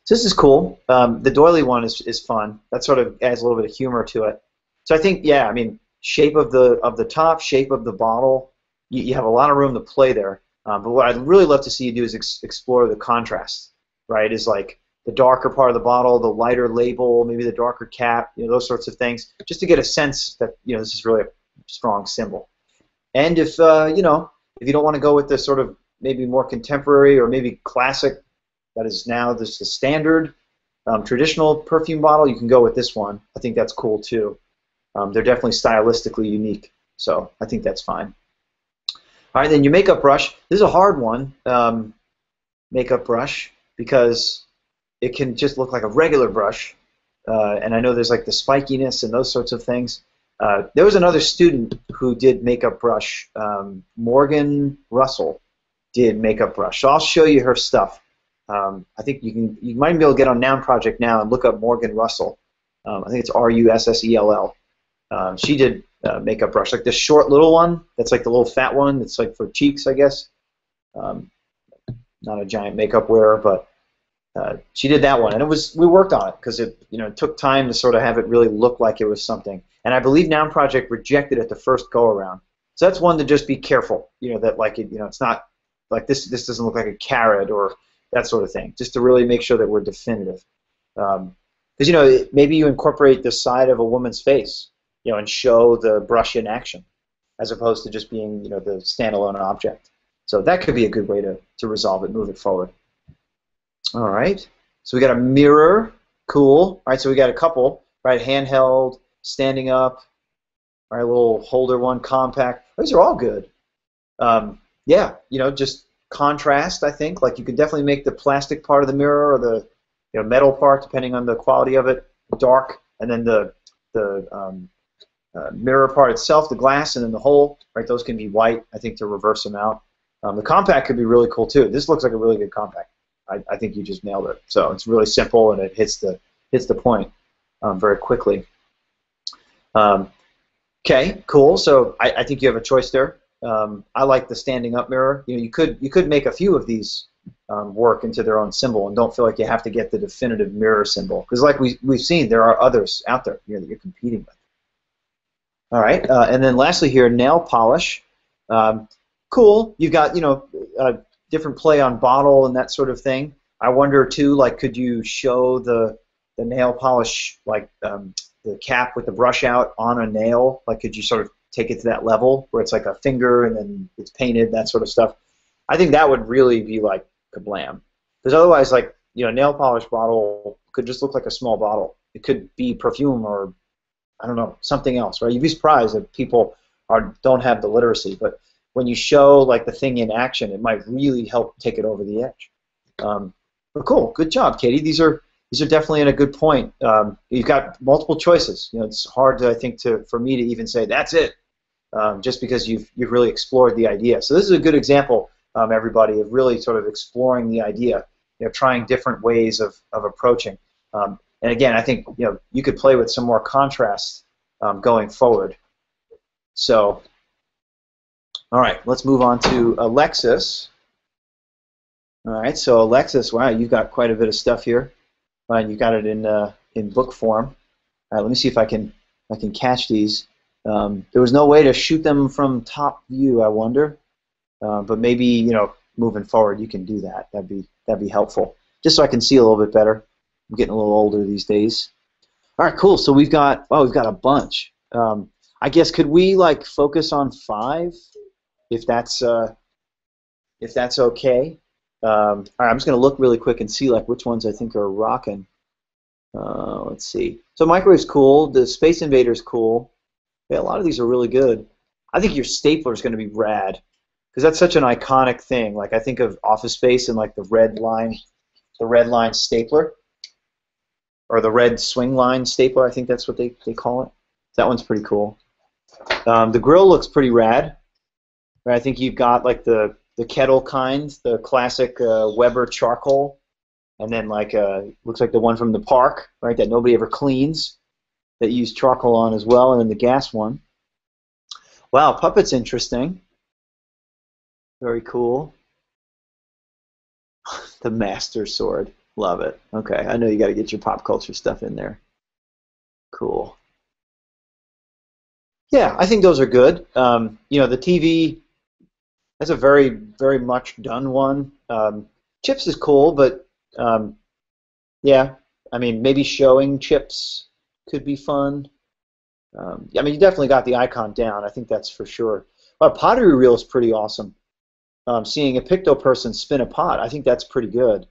So this is cool. The doily one is fun. That sort of adds a little bit of humor to it. So I think, yeah, I mean, shape of the top, shape of the bottle, you have a lot of room to play there. But what I'd really love to see you do is explore the contrast, right? Is like the darker part of the bottle, the lighter label, maybe the darker cap, those sorts of things, just to get a sense that this is really a strong symbol. And if if you don't want to go with the sort of maybe more contemporary or maybe classic, that is now the standard traditional perfume bottle, you can go with this one. I think that's cool too. They're definitely stylistically unique, so I think that's fine. All right, then your makeup brush. This is a hard one, makeup brush, because it can just look like a regular brush, and I know there's like the spikiness and those sorts of things. There was another student who did makeup brush. Morgan Russell did makeup brush. So I'll show you her stuff. I think you might be able to get on Noun Project now and look up Morgan Russell. I think it's Russell. She did makeup brush, like this short little one. That's like the little fat one. That's like for cheeks, I guess. Not a giant makeup wearer, but she did that one, and we worked on it because it took time to sort of have it really look like it was something. And I believe Noun Project rejected it the first go around. So that's one to just be careful. That like it's not like this. This doesn't look like a carrot or that sort of thing. Just to really make sure that we're definitive. Because maybe you incorporate the side of a woman's face, and show the brush in action, as opposed to just being the standalone object. So that could be a good way to resolve it, move it forward. All right. So we got a mirror. Cool. All right. So we got a couple. Right. Handheld, standing up. All right. Little holder one, compact. These are all good. Yeah. Just contrast. I think like you could definitely make the plastic part of the mirror or the metal part, depending on the quality of it, dark, and then the mirror part itself, the glass, and then the hole. Right. Those can be white. I think to reverse them out. The compact could be really cool too. This looks like a really good compact. I think you just nailed it. So it's really simple and it hits the point very quickly. Okay, cool. So I think you have a choice there. I like the standing up mirror. You could make a few of these work into their own symbol and don't feel like you have to get the definitive mirror symbol, because like we've seen, there are others out there that you're competing with. All right, and then lastly here, nail polish. Cool. You've got different play on bottle and that sort of thing. I wonder too, like, could you show the nail polish, like the cap with the brush out on a nail? Like, could you sort of take it to that level where it's like a finger and then it's painted, that sort of stuff? I think that would really be like kablam. Because otherwise, like, nail polish bottle could just look like a small bottle. It could be perfume or, I don't know, something else, right? You'd be surprised that people don't have the literacy. But when you show like the thing in action, it might really help take it over the edge. But cool, good job, Katie. These are definitely in a good point. You've got multiple choices. You know, it's hard to, I think, for me to even say that's it, just because you've really explored the idea. So this is a good example, everybody, of really sort of exploring the idea. You know, trying different ways of approaching. And again, I think you could play with some more contrast going forward. So, all right, let's move on to Alexis. All right, so Alexis, wow, you've got quite a bit of stuff here. You've got it in book form. All right, let me see if I can catch these. There was no way to shoot them from top view, I wonder. But maybe moving forward, you can do that. That'd be helpful, just so I can see a little bit better. I'm getting a little older these days. All right, cool. So we've got a bunch. I guess could we like focus on 5, if that's okay? All right, I'm just gonna look really quick and see like which ones I think are rocking. Let's see. So Microwave's cool. The Space Invader's cool. Yeah, a lot of these are really good. I think your stapler is gonna be rad, because that's such an iconic thing. Like I think of Office Space and like the red line stapler, or the red swing line stapler. I think that's what they call it. That one's pretty cool. The grill looks pretty rad. Right, I think you've got like the kettle kind, the classic Weber charcoal, and then like looks like the one from the park, right? That nobody ever cleans, that you use charcoal on as well, and then the gas one. Wow, puppet's interesting. Very cool. The Master Sword. Love it. Okay, I know you got to get your pop culture stuff in there. Cool. Yeah, I think those are good. The TV, that's a very, very much done one. Chips is cool, but yeah, I mean, maybe showing chips could be fun. I mean, you definitely got the icon down. I think that's for sure. Pottery reel is pretty awesome. Seeing a Picto person spin a pot, I think that's pretty good.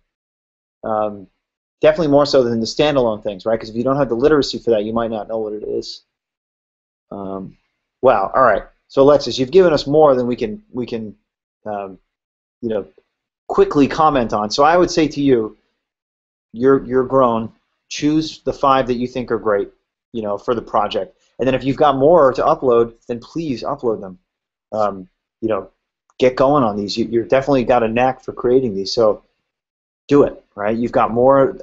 Definitely more so than the standalone things, right? Because if you don't have the literacy for that, you might not know what it is. Wow. All right. So Alexis, you've given us more than we can quickly comment on. So I would say to you, you're grown. Choose the 5 that you think are great, for the project. And then if you've got more to upload, then please upload them. Get going on these. You've definitely got a knack for creating these. So do it, right? You've got more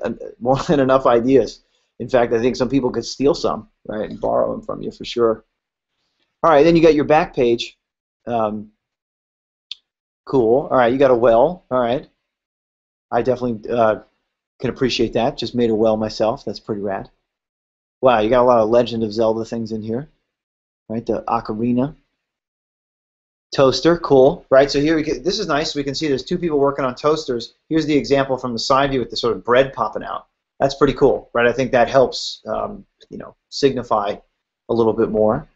than enough ideas. In fact, I think some people could steal some, right, and borrow them from you for sure. All right, then you got your back page. Cool. All right, you got a well. All right. I definitely can appreciate that. Just made a well myself. That's pretty rad. Wow, you got a lot of Legend of Zelda things in here. Right, the ocarina. Toaster, cool. Right, so here this is nice. We can see there's 2 people working on toasters. Here's the example from the side view with the sort of bread popping out. That's pretty cool, right? I think that helps, signify a little bit more.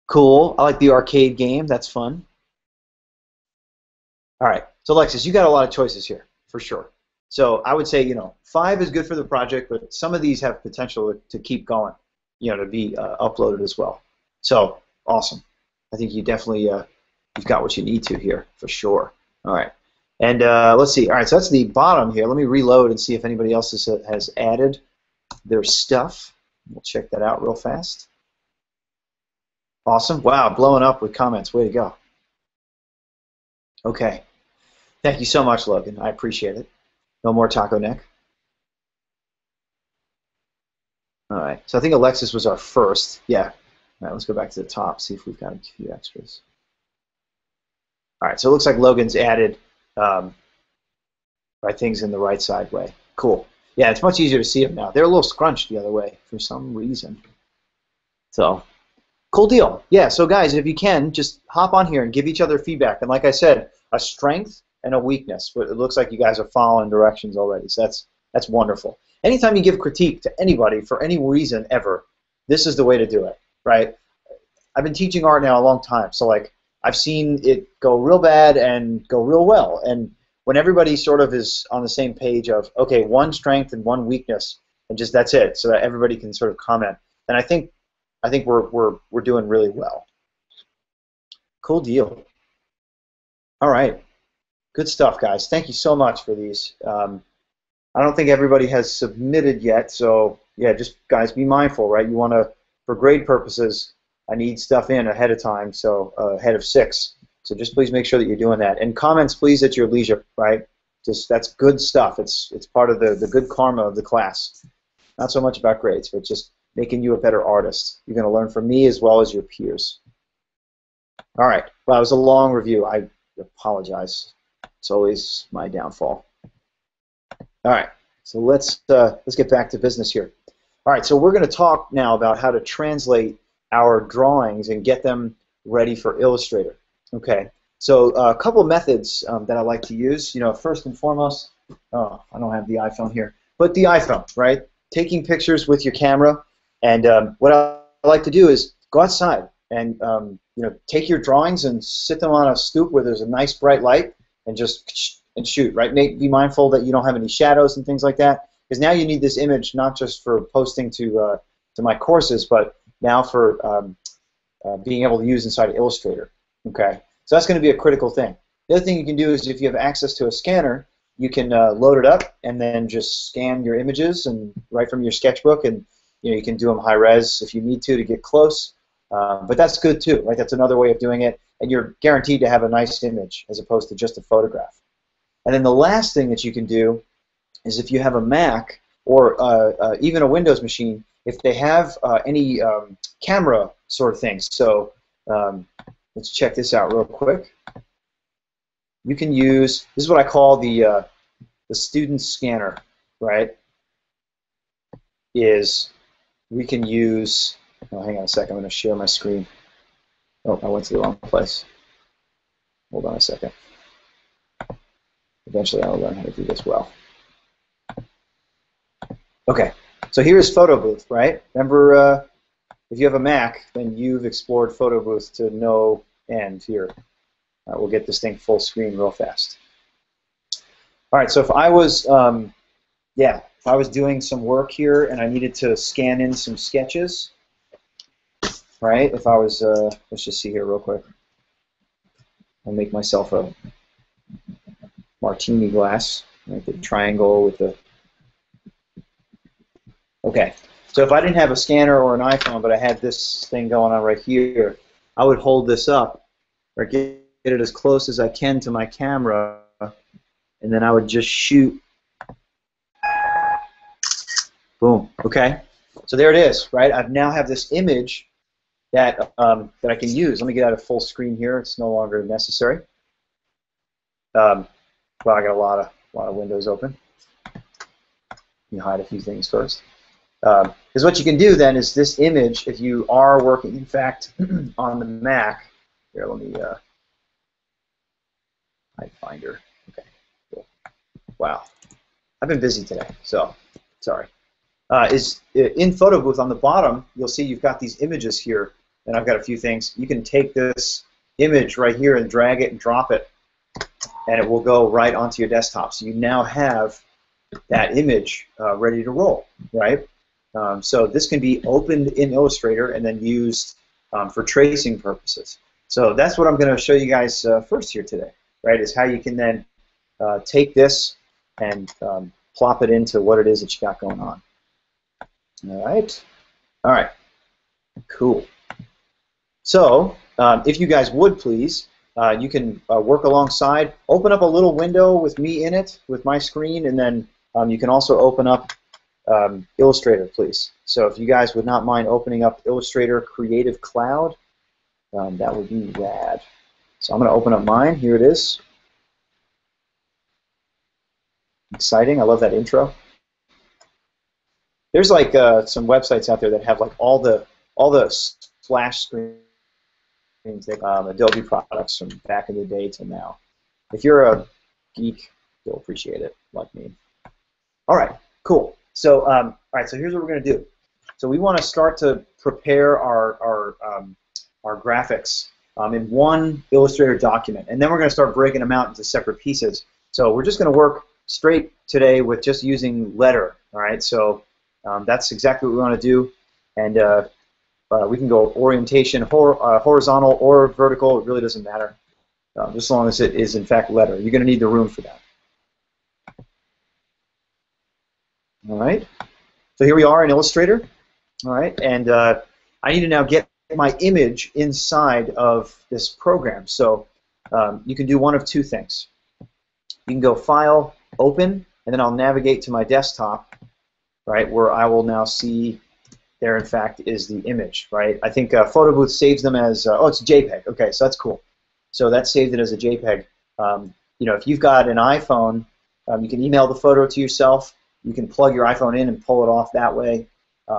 Cool. I like the arcade game. That's fun. All right. So Alexis, you got a lot of choices here for sure. So I would say 5 is good for the project, but some of these have potential to keep going, to be uploaded as well. So awesome. I think you definitely you've got what you need to here for sure. All right. And let's see. All right. So that's the bottom here. Let me reload and see if anybody else has added their stuff. We'll check that out real fast. Awesome. Wow, blowing up with comments. Way to go. Okay. Thank you so much, Logan. I appreciate it. No more taco neck. All right. So I think Alexis was our first. Yeah. All right, let's go back to the top, see if we've got a few extras. All right. So it looks like Logan's added things in the right side way. Cool. Yeah, it's much easier to see them now. They're a little scrunched the other way for some reason. So cool deal. Yeah, so guys, if you can, just hop on here and give each other feedback. And like I said, a strength and a weakness. But it looks like you guys are following directions already, so that's wonderful. Anytime you give critique to anybody for any reason ever, this is the way to do it, right? I've been teaching art now a long time, so like I've seen it go real bad and go real well. And when everybody sort of is on the same page of, okay, one strength and one weakness, and just that's it, so that everybody can sort of comment, then I think we're doing really well. Cool deal. All right. Good stuff, guys. Thank you so much for these. I don't think everybody has submitted yet, so yeah, just guys, be mindful, right? You want to, for grade purposes, I need stuff in ahead of time, so ahead of 6. So just please make sure that you're doing that. And comments, please, at your leisure, right? Just that's good stuff. It's part of the good karma of the class. Not so much about grades, but just making you a better artist. You're going to learn from me as well as your peers. All right. Well, that was a long review. I apologize. It's always my downfall. All right, so let's get back to business here. All right, so we're going to talk now about how to translate our drawings and get them ready for Illustrator. Okay, so a couple of methods that I like to use. You know, first and foremost, oh, I don't have the iPhone here, but the iPhone, right? Taking pictures with your camera, and what I like to do is go outside and you know, take your drawings and sit them on a stoop where there's a nice bright light, and just shoot, right? Be mindful that you don't have any shadows and things like that, because now you need this image not just for posting to my courses, but now for being able to use inside of Illustrator. Okay, so that's going to be a critical thing. The other thing you can do is if you have access to a scanner, you can load it up and then just scan your images and right from your sketchbook, and you know, you can do them high res if you need to get close. But that's good too, right? That's another way of doing it, and you're guaranteed to have a nice image as opposed to just a photograph. And then the last thing that you can do is if you have a Mac or even a Windows machine, if they have any camera sort of things. So let's check this out real quick. You can use, this is what I call the student scanner, right? Is we can use, oh, hang on a second, I'm going to share my screen. Oh, I went to the wrong place. Hold on a second. Eventually I'll learn how to do this well. Okay, so here's Photo Booth, right? Remember, if you have a Mac, then you've explored Photo Booth to no end here. We'll get this thing full screen real fast. All right, so if I was, if I was doing some work here and I needed to scan in some sketches, right? If I was, let's just see here real quick. I'll make myself a martini glass, right? The triangle with the. Okay, so if I didn't have a scanner or an iPhone, but I had this thing going on right here, I would hold this up or get it as close as I can to my camera, and then I would just shoot. Boom. Okay, so there it is, right? I now have this image that that I can use. Let me get out of full screen here. It's no longer necessary. Well, I got a lot of windows open. Let me hide a few things first. Because what you can do then is this image, if you are working, in fact, on the Mac. Here, let me hide Finder. Okay, cool. Wow, I've been busy today, so sorry. Is in Photo Booth on the bottom, you'll see you've got these images here, and I've got a few things. You can take this image right here and drag it and drop it, and it will go right onto your desktop. So you now have that image ready to roll, right? So this can be opened in Illustrator and then used for tracing purposes. So that's what I'm going to show you guys first here today, right? Is how you can then take this and plop it into what it is that you got going on. All right, cool. So if you guys would please, you can work alongside, open up a little window with me in it, with my screen, and then you can also open up Illustrator, please. So if you guys would not mind opening up Illustrator Creative Cloud, that would be rad. So I'm going to open up mine. Here it is. Exciting. I love that intro. There's like some websites out there that have like all the splash screens, Adobe products from back in the day till now. If you're a geek, you'll appreciate it, like me. All right, cool. So all right, so here's what we're going to do. So we want to start to prepare our graphics in one Illustrator document, and then we're going to start breaking them out into separate pieces. So we're just going to work straight today with just using letter. All right, so that's exactly what we want to do, and we can go orientation, horizontal or vertical. It really doesn't matter. just as long as it is in fact letter. You're going to need the room for that. All right. So here we are in Illustrator. All right, and I need to now get my image inside of this program. So you can do one of two things. You can go File, Open, and then I'll navigate to my desktop, right, where I will now see there, in fact, is the image, right? I think Photo Booth saves them as, oh, it's a JPEG. Okay, so that's cool. So that saved it as a JPEG. You know, if you've got an iPhone, you can email the photo to yourself. You can plug your iPhone in and pull it off that way.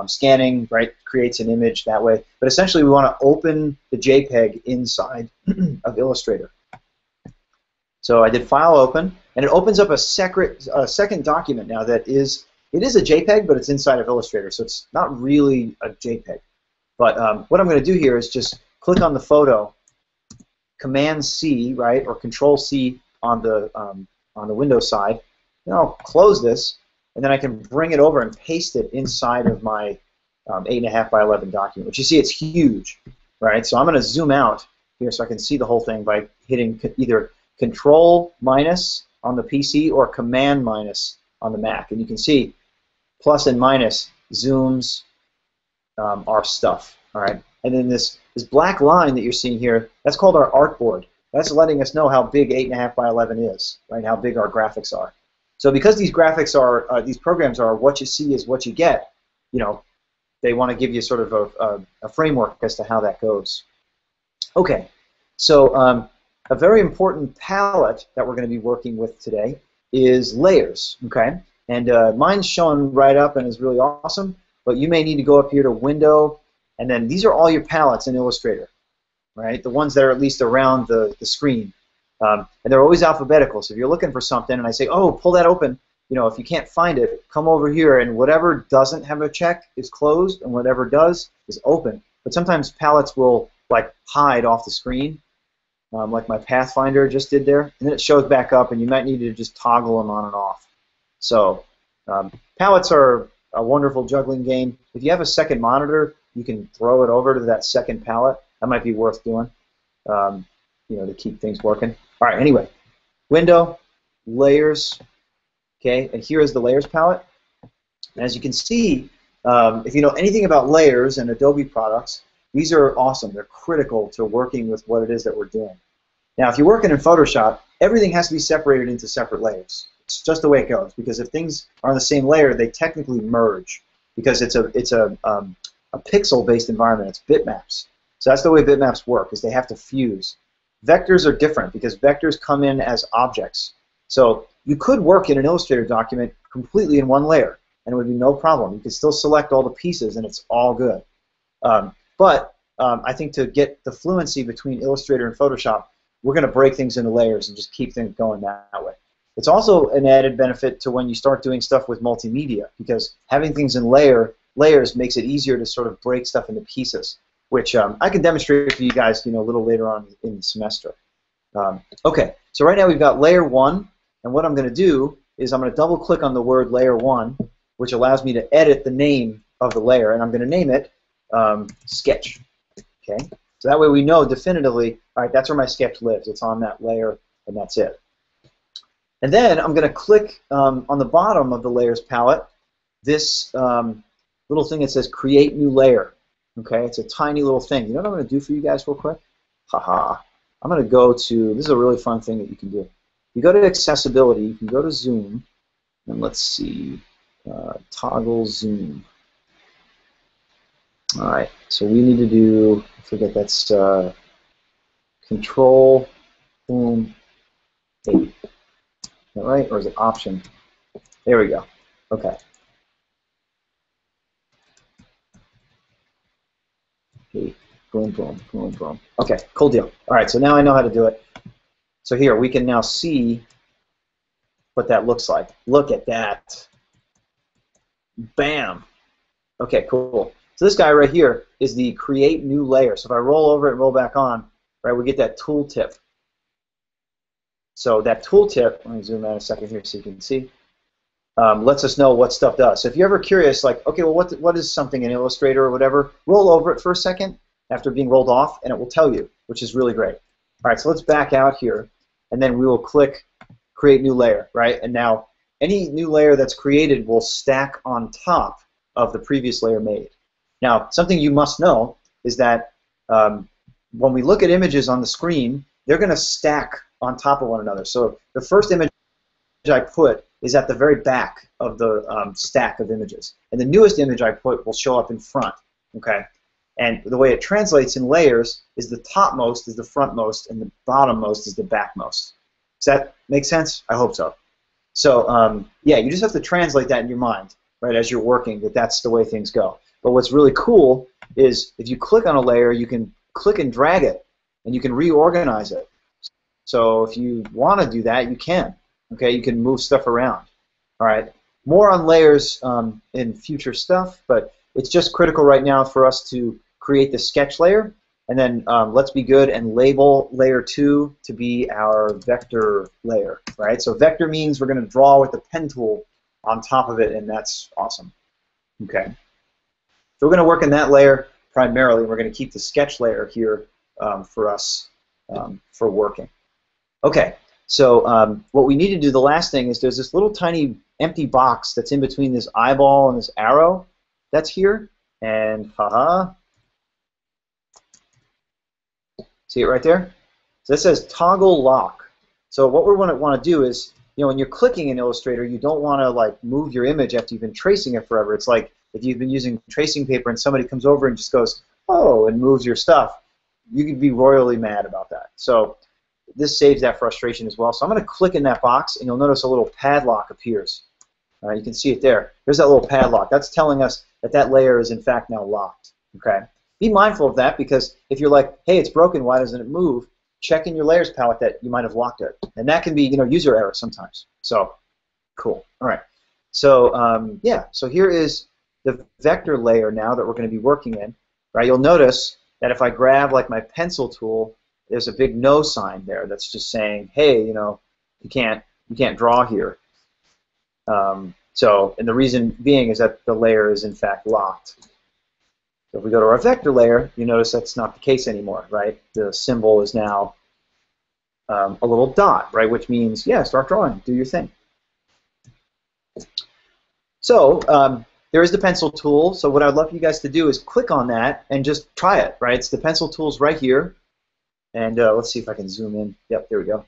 Scanning, right, creates an image that way. But essentially, we want to open the JPEG inside of Illustrator. So I did File Open, and it opens up a second document now that is, it is a JPEG, but it's inside of Illustrator, so it's not really a JPEG. But what I'm going to do here is just click on the photo, Command-C, right, or Control-C on the Windows side. Then I'll close this, and then I can bring it over and paste it inside of my 8.5 by 11 document, which you see it's huge, right? So I'm going to zoom out here so I can see the whole thing by hitting either Control minus on the PC or Command minus on the Mac, and you can see plus and minus zooms our stuff, all right? And then this black line that you're seeing here, that's called our artboard. That's letting us know how big 8.5 by 11 is, right? How big our graphics are. So because these graphics are, these programs are what you see is what you get, you know, they want to give you sort of a framework as to how that goes. Okay, so a very important palette that we're going to be working with today is layers, okay? And mine's shown right up and is really awesome, but you may need to go up here to Window, and then these are all your palettes in Illustrator, right? The ones that are at least around the screen. And they're always alphabetical, so if you're looking for something and I say, oh, pull that open, you know, if you can't find it, come over here, and whatever doesn't have a check is closed, and whatever does is open. But sometimes palettes will, like, hide off the screen, like my Pathfinder just did there, and then it shows back up, and you might need to just toggle them on and off. So palettes are a wonderful juggling game. If you have a second monitor, you can throw it over to that second palette. That might be worth doing, you know, to keep things working. All right, anyway, Window, Layers, okay, and here is the Layers palette. And as you can see, if you know anything about layers and Adobe products, these are awesome. They're critical to working with what it is that we're doing. Now, if you're working in Photoshop, everything has to be separated into separate layers. It's just the way it goes, because if things are on the same layer, they technically merge, because it's a pixel-based environment. It's bitmaps. So that's the way bitmaps work, is they have to fuse. Vectors are different, because vectors come in as objects. So you could work in an Illustrator document completely in one layer, and it would be no problem. You could still select all the pieces, and it's all good. But I think to get the fluency between Illustrator and Photoshop, we're going to break things into layers and just keep things going that way. It's also an added benefit to when you start doing stuff with multimedia, because having things in layers makes it easier to sort of break stuff into pieces, which I can demonstrate for you guys, you know, a little later on in the semester. Okay, so right now we've got layer 1, and what I'm going to do is I'm going to double-click on the word layer 1, which allows me to edit the name of the layer, and I'm going to name it Sketch. Okay, so that way we know definitively, all right, that's where my sketch lives. It's on that layer, and that's it. And then I'm going to click on the bottom of the Layers palette, this little thing that says Create New Layer. Okay, it's a tiny little thing. You know what I'm going to do for you guys real quick? Haha. I'm going to go to, this is a really fun thing that you can do. You go to Accessibility, you can go to Zoom, and let's see, toggle zoom. All right, so we need to do, I forget, that's Control, boom, 8. Is that right, or is it Option? There we go. Okay. Okay. Boom, boom, boom, boom. Okay, cool deal. All right, so now I know how to do it. So here, we can now see what that looks like. Look at that. Bam. Okay, cool. So this guy right here is the Create New Layer. So if I roll over it and roll back on, right, we get that tooltip. So that tooltip, let me zoom out a second here so you can see, lets us know what stuff does. So if you're ever curious, like, okay, well, what is something in Illustrator or whatever, roll over it for a second after being rolled off, and it will tell you, which is really great. All right, so let's back out here, and then we will click Create New Layer, right? And now any new layer that's created will stack on top of the previous layer made. Now, something you must know is that when we look at images on the screen, they're going to stack on top of one another. So the first image I put is at the very back of the stack of images, and the newest image I put will show up in front. Okay, and the way it translates in layers is the topmost is the frontmost, and the bottommost is the backmost. Does that make sense? I hope so. So yeah, you just have to translate that in your mind, right, as you're working, that that's the way things go. But what's really cool is if you click on a layer, you can click and drag it, and you can reorganize it. So if you want to do that, you can. Okay, you can move stuff around. All right, more on layers in future stuff, but it's just critical right now for us to create the sketch layer, and then let's be good and label layer 2 to be our vector layer, right? So vector means we're going to draw with the pen tool on top of it, and that's awesome. Okay, so we're going to work in that layer primarily. We're going to keep the sketch layer here for us for working. Okay, so what we need to do, the last thing, is there's this little tiny empty box that's in between this eyeball and this arrow that's here, and haha, see it right there? So this says toggle lock. So what we want to do is, you know, when you're clicking in Illustrator, you don't want to like move your image after you've been tracing it forever. It's like if you've been using tracing paper and somebody comes over and just goes, oh, and moves your stuff, you could be royally mad about that. So this saves that frustration as well. So I'm going to click in that box, and you'll notice a little padlock appears. You can see it there. There's that little padlock. That's telling us that that layer is in fact now locked. Okay. Be mindful of that, because if you're like, hey, it's broken, why doesn't it move? Check in your layers palette that you might have locked it, and that can be, you know, user error sometimes. So cool. All right. So yeah. So here is the vector layer now that we're going to be working in. Right. You'll notice that if I grab like my pencil tool, there's a big no sign there that's just saying, hey, you know, you can't draw here. So, and the reason being is that the layer is in fact locked. So if we go to our vector layer, you notice that's not the case anymore, right? The symbol is now a little dot, right? Which means, yeah, start drawing, do your thing. So there is the pencil tool. So what I'd love you guys to do is click on that and just try it, right? It's the pencil tool's right here. And let's see if I can zoom in. Yep, there we go.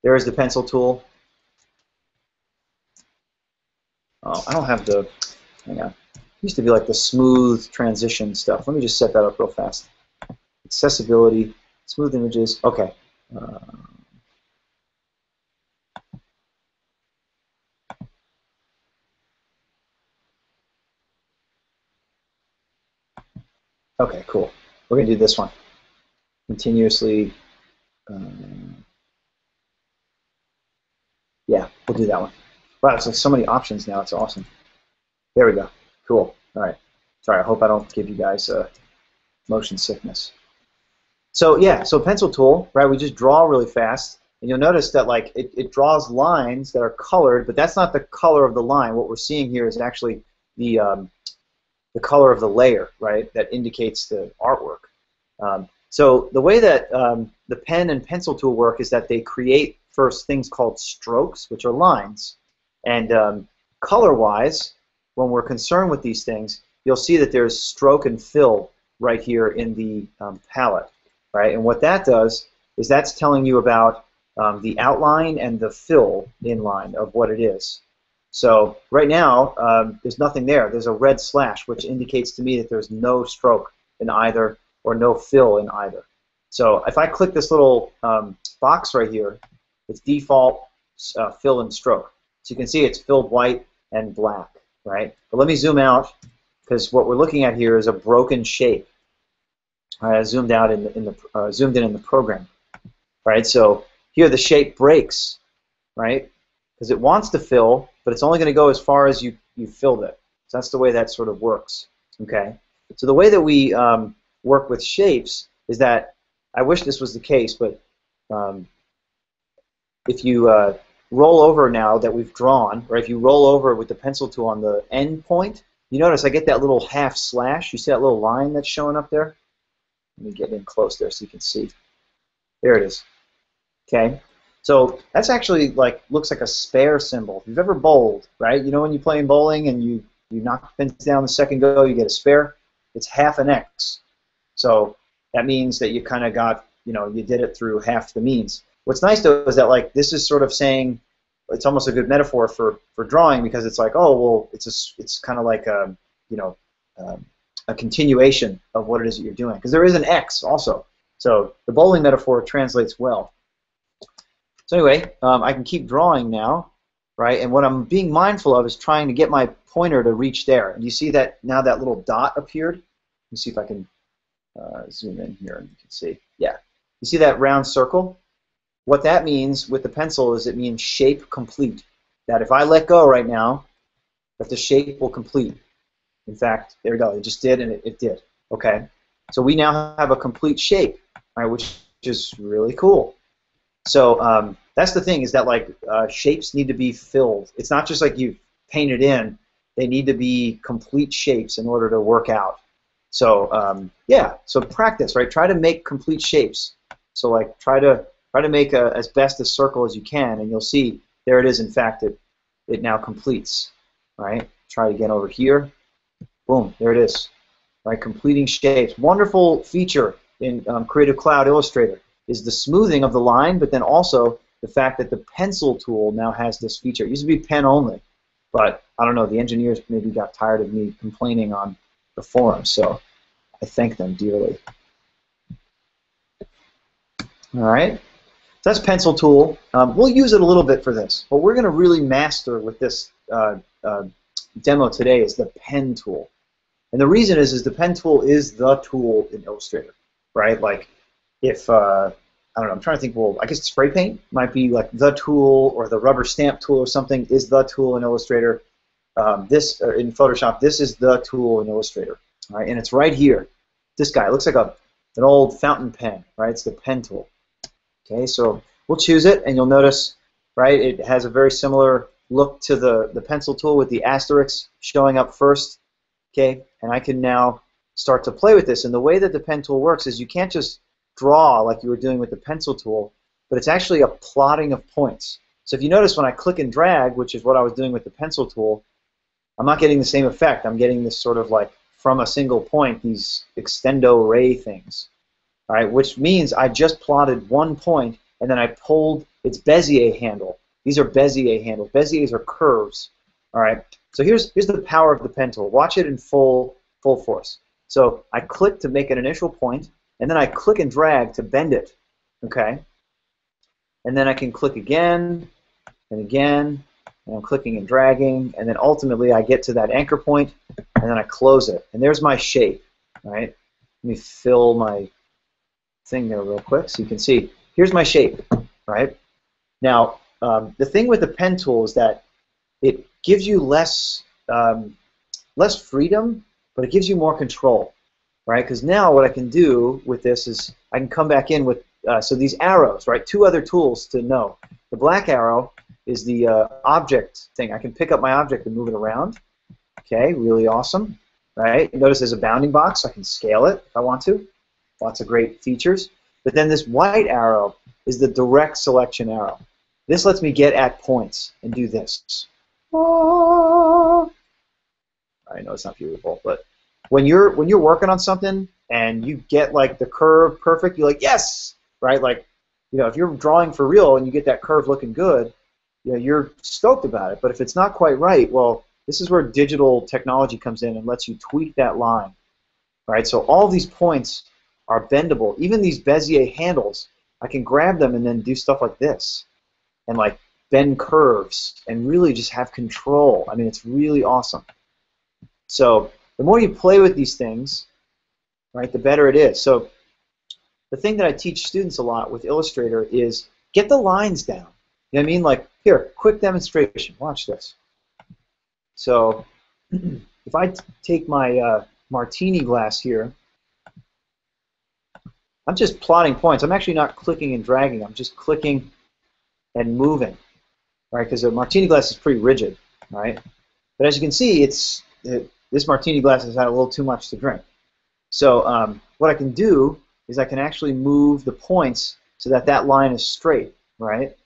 There's the pencil tool. Oh, I don't have the, hang on. It used to be like the smooth transition stuff. Let me just set that up real fast. Accessibility, smooth images, okay. Okay, cool. We're going to do this one. Continuously, yeah, we'll do that one. Wow, it's like so many options now. It's awesome. There we go. Cool. All right. Sorry, I hope I don't give you guys motion sickness. So yeah, so pencil tool, right? We just draw really fast, and you'll notice that like it draws lines that are colored, but that's not the color of the line. What we're seeing here is actually the color of the layer, right? That indicates the artwork. So the way that the pen and pencil tool work is that they create first things called strokes, which are lines. And color-wise, when we're concerned with these things, you'll see that there's stroke and fill right here in the palette, right? And what that does is that's telling you about the outline and the fill inline of what it is. So right now, there's nothing there. There's a red slash, which indicates to me that there's no stroke in either or no fill in either. So if I click this little box right here, it's default fill and stroke. So you can see it's filled white and black, right? But let me zoom out, because what we're looking at here is a broken shape. All right, I zoomed out zoomed in the program, right? So here the shape breaks, right? Because it wants to fill, but it's only going to go as far as you filled it. So that's the way that sort of works. Okay. So the way that we work with shapes is that, I wish this was the case, but if you roll over now that we've drawn, or if you roll over with the pencil tool on the end point, you notice I get that little half slash. You see that little line that's showing up there? Let me get in close there so you can see. There it is. Okay. So that's actually like looks like a spare symbol. If you've ever bowled, right? You know when you play in bowling and you knock pins down the second go, you get a spare. It's half an X. So that means that you kind of got, you did it through half the means. What's nice though is that like this is sort of saying, it's almost a good metaphor for drawing, because it's like, oh well, it's kind of like a continuation of what it is that you're doing, because there is an X also. So the bowling metaphor translates well. So anyway, I can keep drawing now, right? And what I'm being mindful of is trying to get my pointer to reach there. And you see that now that little dot appeared? Let me see if I can zoom in here and you can see. Yeah. You see that round circle? What that means with the pencil is it means shape complete. That if I let go right now, that the shape will complete. In fact, there we go. It just did, and it did. Okay. So we now have a complete shape, right, which is really cool. So that's the thing, is that like shapes need to be filled. It's not just like you paint it in. They need to be complete shapes in order to work out. So yeah, so practice, right? Try to make complete shapes. So like try to make as best a circle as you can, and you'll see there it is. In fact, it now completes. Right? Try again over here. Boom, there it is. Right, completing shapes. Wonderful feature in Creative Cloud Illustrator is the smoothing of the line, but then also the fact that the pencil tool now has this feature. It used to be pen only, but I don't know, the engineers maybe got tired of me complaining on the forum, so I thank them dearly. All right, so that's pencil tool. We'll use it a little bit for this, but we're going to really master with this demo today is the pen tool. And the reason is the pen tool is the tool in Illustrator, right? Like if, I don't know, I'm trying to think, well, I guess spray paint might be like the tool, or the rubber stamp tool or something is the tool in Illustrator. This, in Photoshop, this is the tool in Illustrator, right? And it's right here. This guy, it looks like an old fountain pen, right? It's the pen tool. Okay, so we'll choose it, and you'll notice, right, it has a very similar look to the pencil tool with the asterisk showing up first. Okay, and I can now start to play with this. And the way that the pen tool works is you can't just draw like you were doing with the pencil tool, but it's actually a plotting of points. So if you notice when I click and drag, which is what I was doing with the pencil tool, I'm not getting the same effect. I'm getting this sort of like from a single point, these extendo ray things, all right, which means I just plotted one point and then I pulled its Bezier handle. These are Bezier handles. Beziers are curves, all right. So here's the power of the pen tool. Watch it in full force. So I click to make an initial point, and then I click and drag to bend it, okay? And then I can click again and again, and I'm clicking and dragging, and then ultimately I get to that anchor point, and then I close it. And there's my shape, right? Let me fill my thing there real quick so you can see. Here's my shape, right? Now, the thing with the pen tool is that it gives you less freedom, but it gives you more control, right? Because now what I can do with this is I can come back in with so these arrows, right? Two other tools to know. The black arrow is the object thing. I can pick up my object and move it around. Okay, really awesome, right? Notice there's a bounding box. So I can scale it if I want to. Lots of great features. But then this white arrow is the direct selection arrow. This lets me get at points and do this. I know it's not beautiful, but when you're working on something and you get like the curve perfect, you're like, yes, right? Like, if you're drawing for real and you get that curve looking good, you're stoked about it. But if it's not quite right, well, this is where digital technology comes in and lets you tweak that line, right? So all these points are bendable. Even these Bezier handles, I can grab them and then do stuff like this, and like bend curves and really just have control. I mean, it's really awesome. So the more you play with these things, right, the better it is. So the thing that I teach students a lot with Illustrator is get the lines down. You know what I mean? Like, here, quick demonstration. Watch this. So if I take my martini glass here, I'm just plotting points. I'm actually not clicking and dragging. I'm just clicking and moving, right? Because a martini glass is pretty rigid, right? But as you can see, this martini glass has had a little too much to drink. So what I can do is I can actually move the points so that that line is straight, right?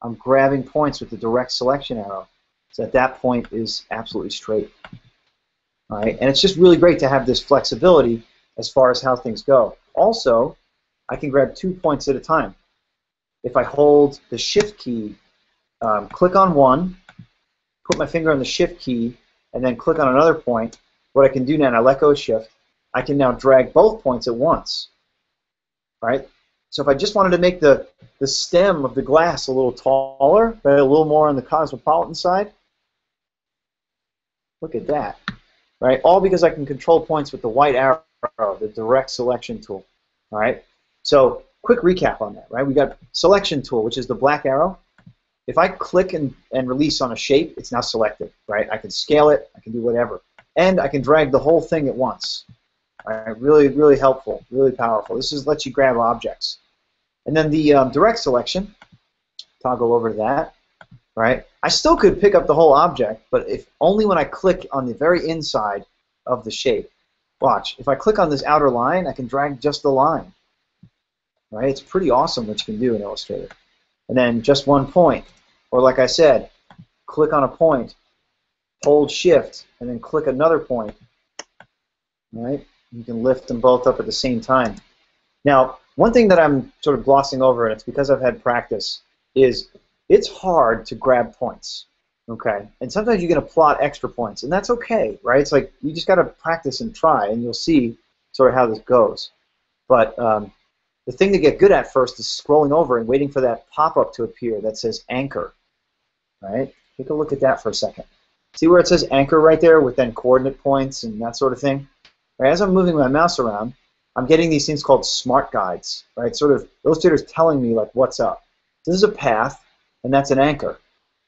I'm grabbing points with the direct selection arrow so that that point is absolutely straight. All right? And it's just really great to have this flexibility as far as how things go. Also, I can grab 2 points at a time. If I hold the Shift key, click on one, put my finger on the Shift key, and then click on another point, what I can do now, and I let go of Shift, I can now drag both points at once. Right? So if I just wanted to make the stem of the glass a little taller, right, a little more on the cosmopolitan side, look at that. Right? All because I can control points with the white arrow, the direct selection tool. All right? So quick recap on that. Right? We got selection tool, which is the black arrow. If I click and release on a shape, it's now selected. Right? I can scale it. I can do whatever. And I can drag the whole thing at once. All right? Really, really helpful. Really powerful. This is lets you grab objects. And then the direct selection, toggle over to that. Right? I still could pick up the whole object, but if only when I click on the very inside of the shape. Watch. If I click on this outer line, I can drag just the line. Right? It's pretty awesome what you can do in Illustrator. And then just one point. Or like I said, click on a point, hold Shift, and then click another point. Right? You can lift them both up at the same time. Now, one thing that I'm sort of glossing over, and it's because I've had practice, is it's hard to grab points. Okay? And sometimes you're going to plot extra points, and that's okay, right? It's like you just got to practice and try, and you'll see sort of how this goes. But the thing to get good at first is scrolling over and waiting for that pop-up to appear that says Anchor. Right? Take a look at that for a second. See where it says Anchor right there with then coordinate points and that sort of thing? Right? As I'm moving my mouse around, I'm getting these things called smart guides. Right? Sort of Illustrator's telling me like what's up. This is a path, and that's an anchor.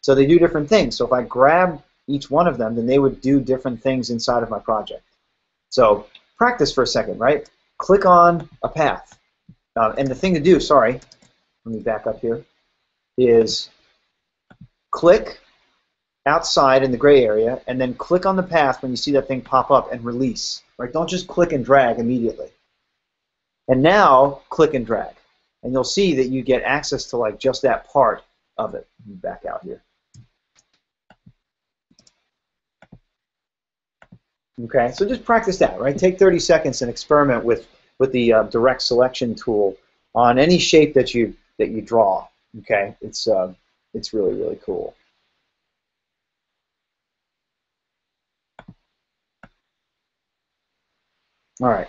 So they do different things. So if I grab each one of them, then they would do different things inside of my project. So practice for a second, right? Click on a path. And the thing to do, sorry, let me back up here, is click outside in the gray area, and then click on the path when you see that thing pop up and release. Right? Don't just click and drag immediately. And now click and drag. And you'll see that you get access to like just that part of it. Let me back out here. Okay, so just practice that, right? Take 30 seconds and experiment with the direct selection tool on any shape that you draw. Okay, it's really, really cool. All right.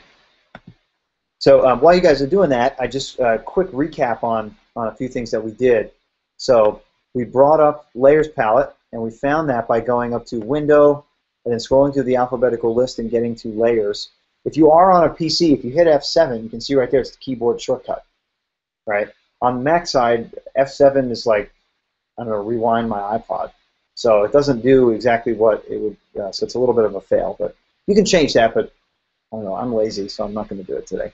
So while you guys are doing that, I just quick recap on a few things that we did. So we brought up Layers Palette, and we found that by going up to Window and then scrolling through the alphabetical list and getting to Layers. If you are on a PC, if you hit F7, you can see right there it's the keyboard shortcut. Right? On the Mac side, F7 is like, I don't know, rewind my iPod. So it doesn't do exactly what it would, so it's a little bit of a fail. But you can change that, but I don't know, I'm lazy, so I'm not going to do it today.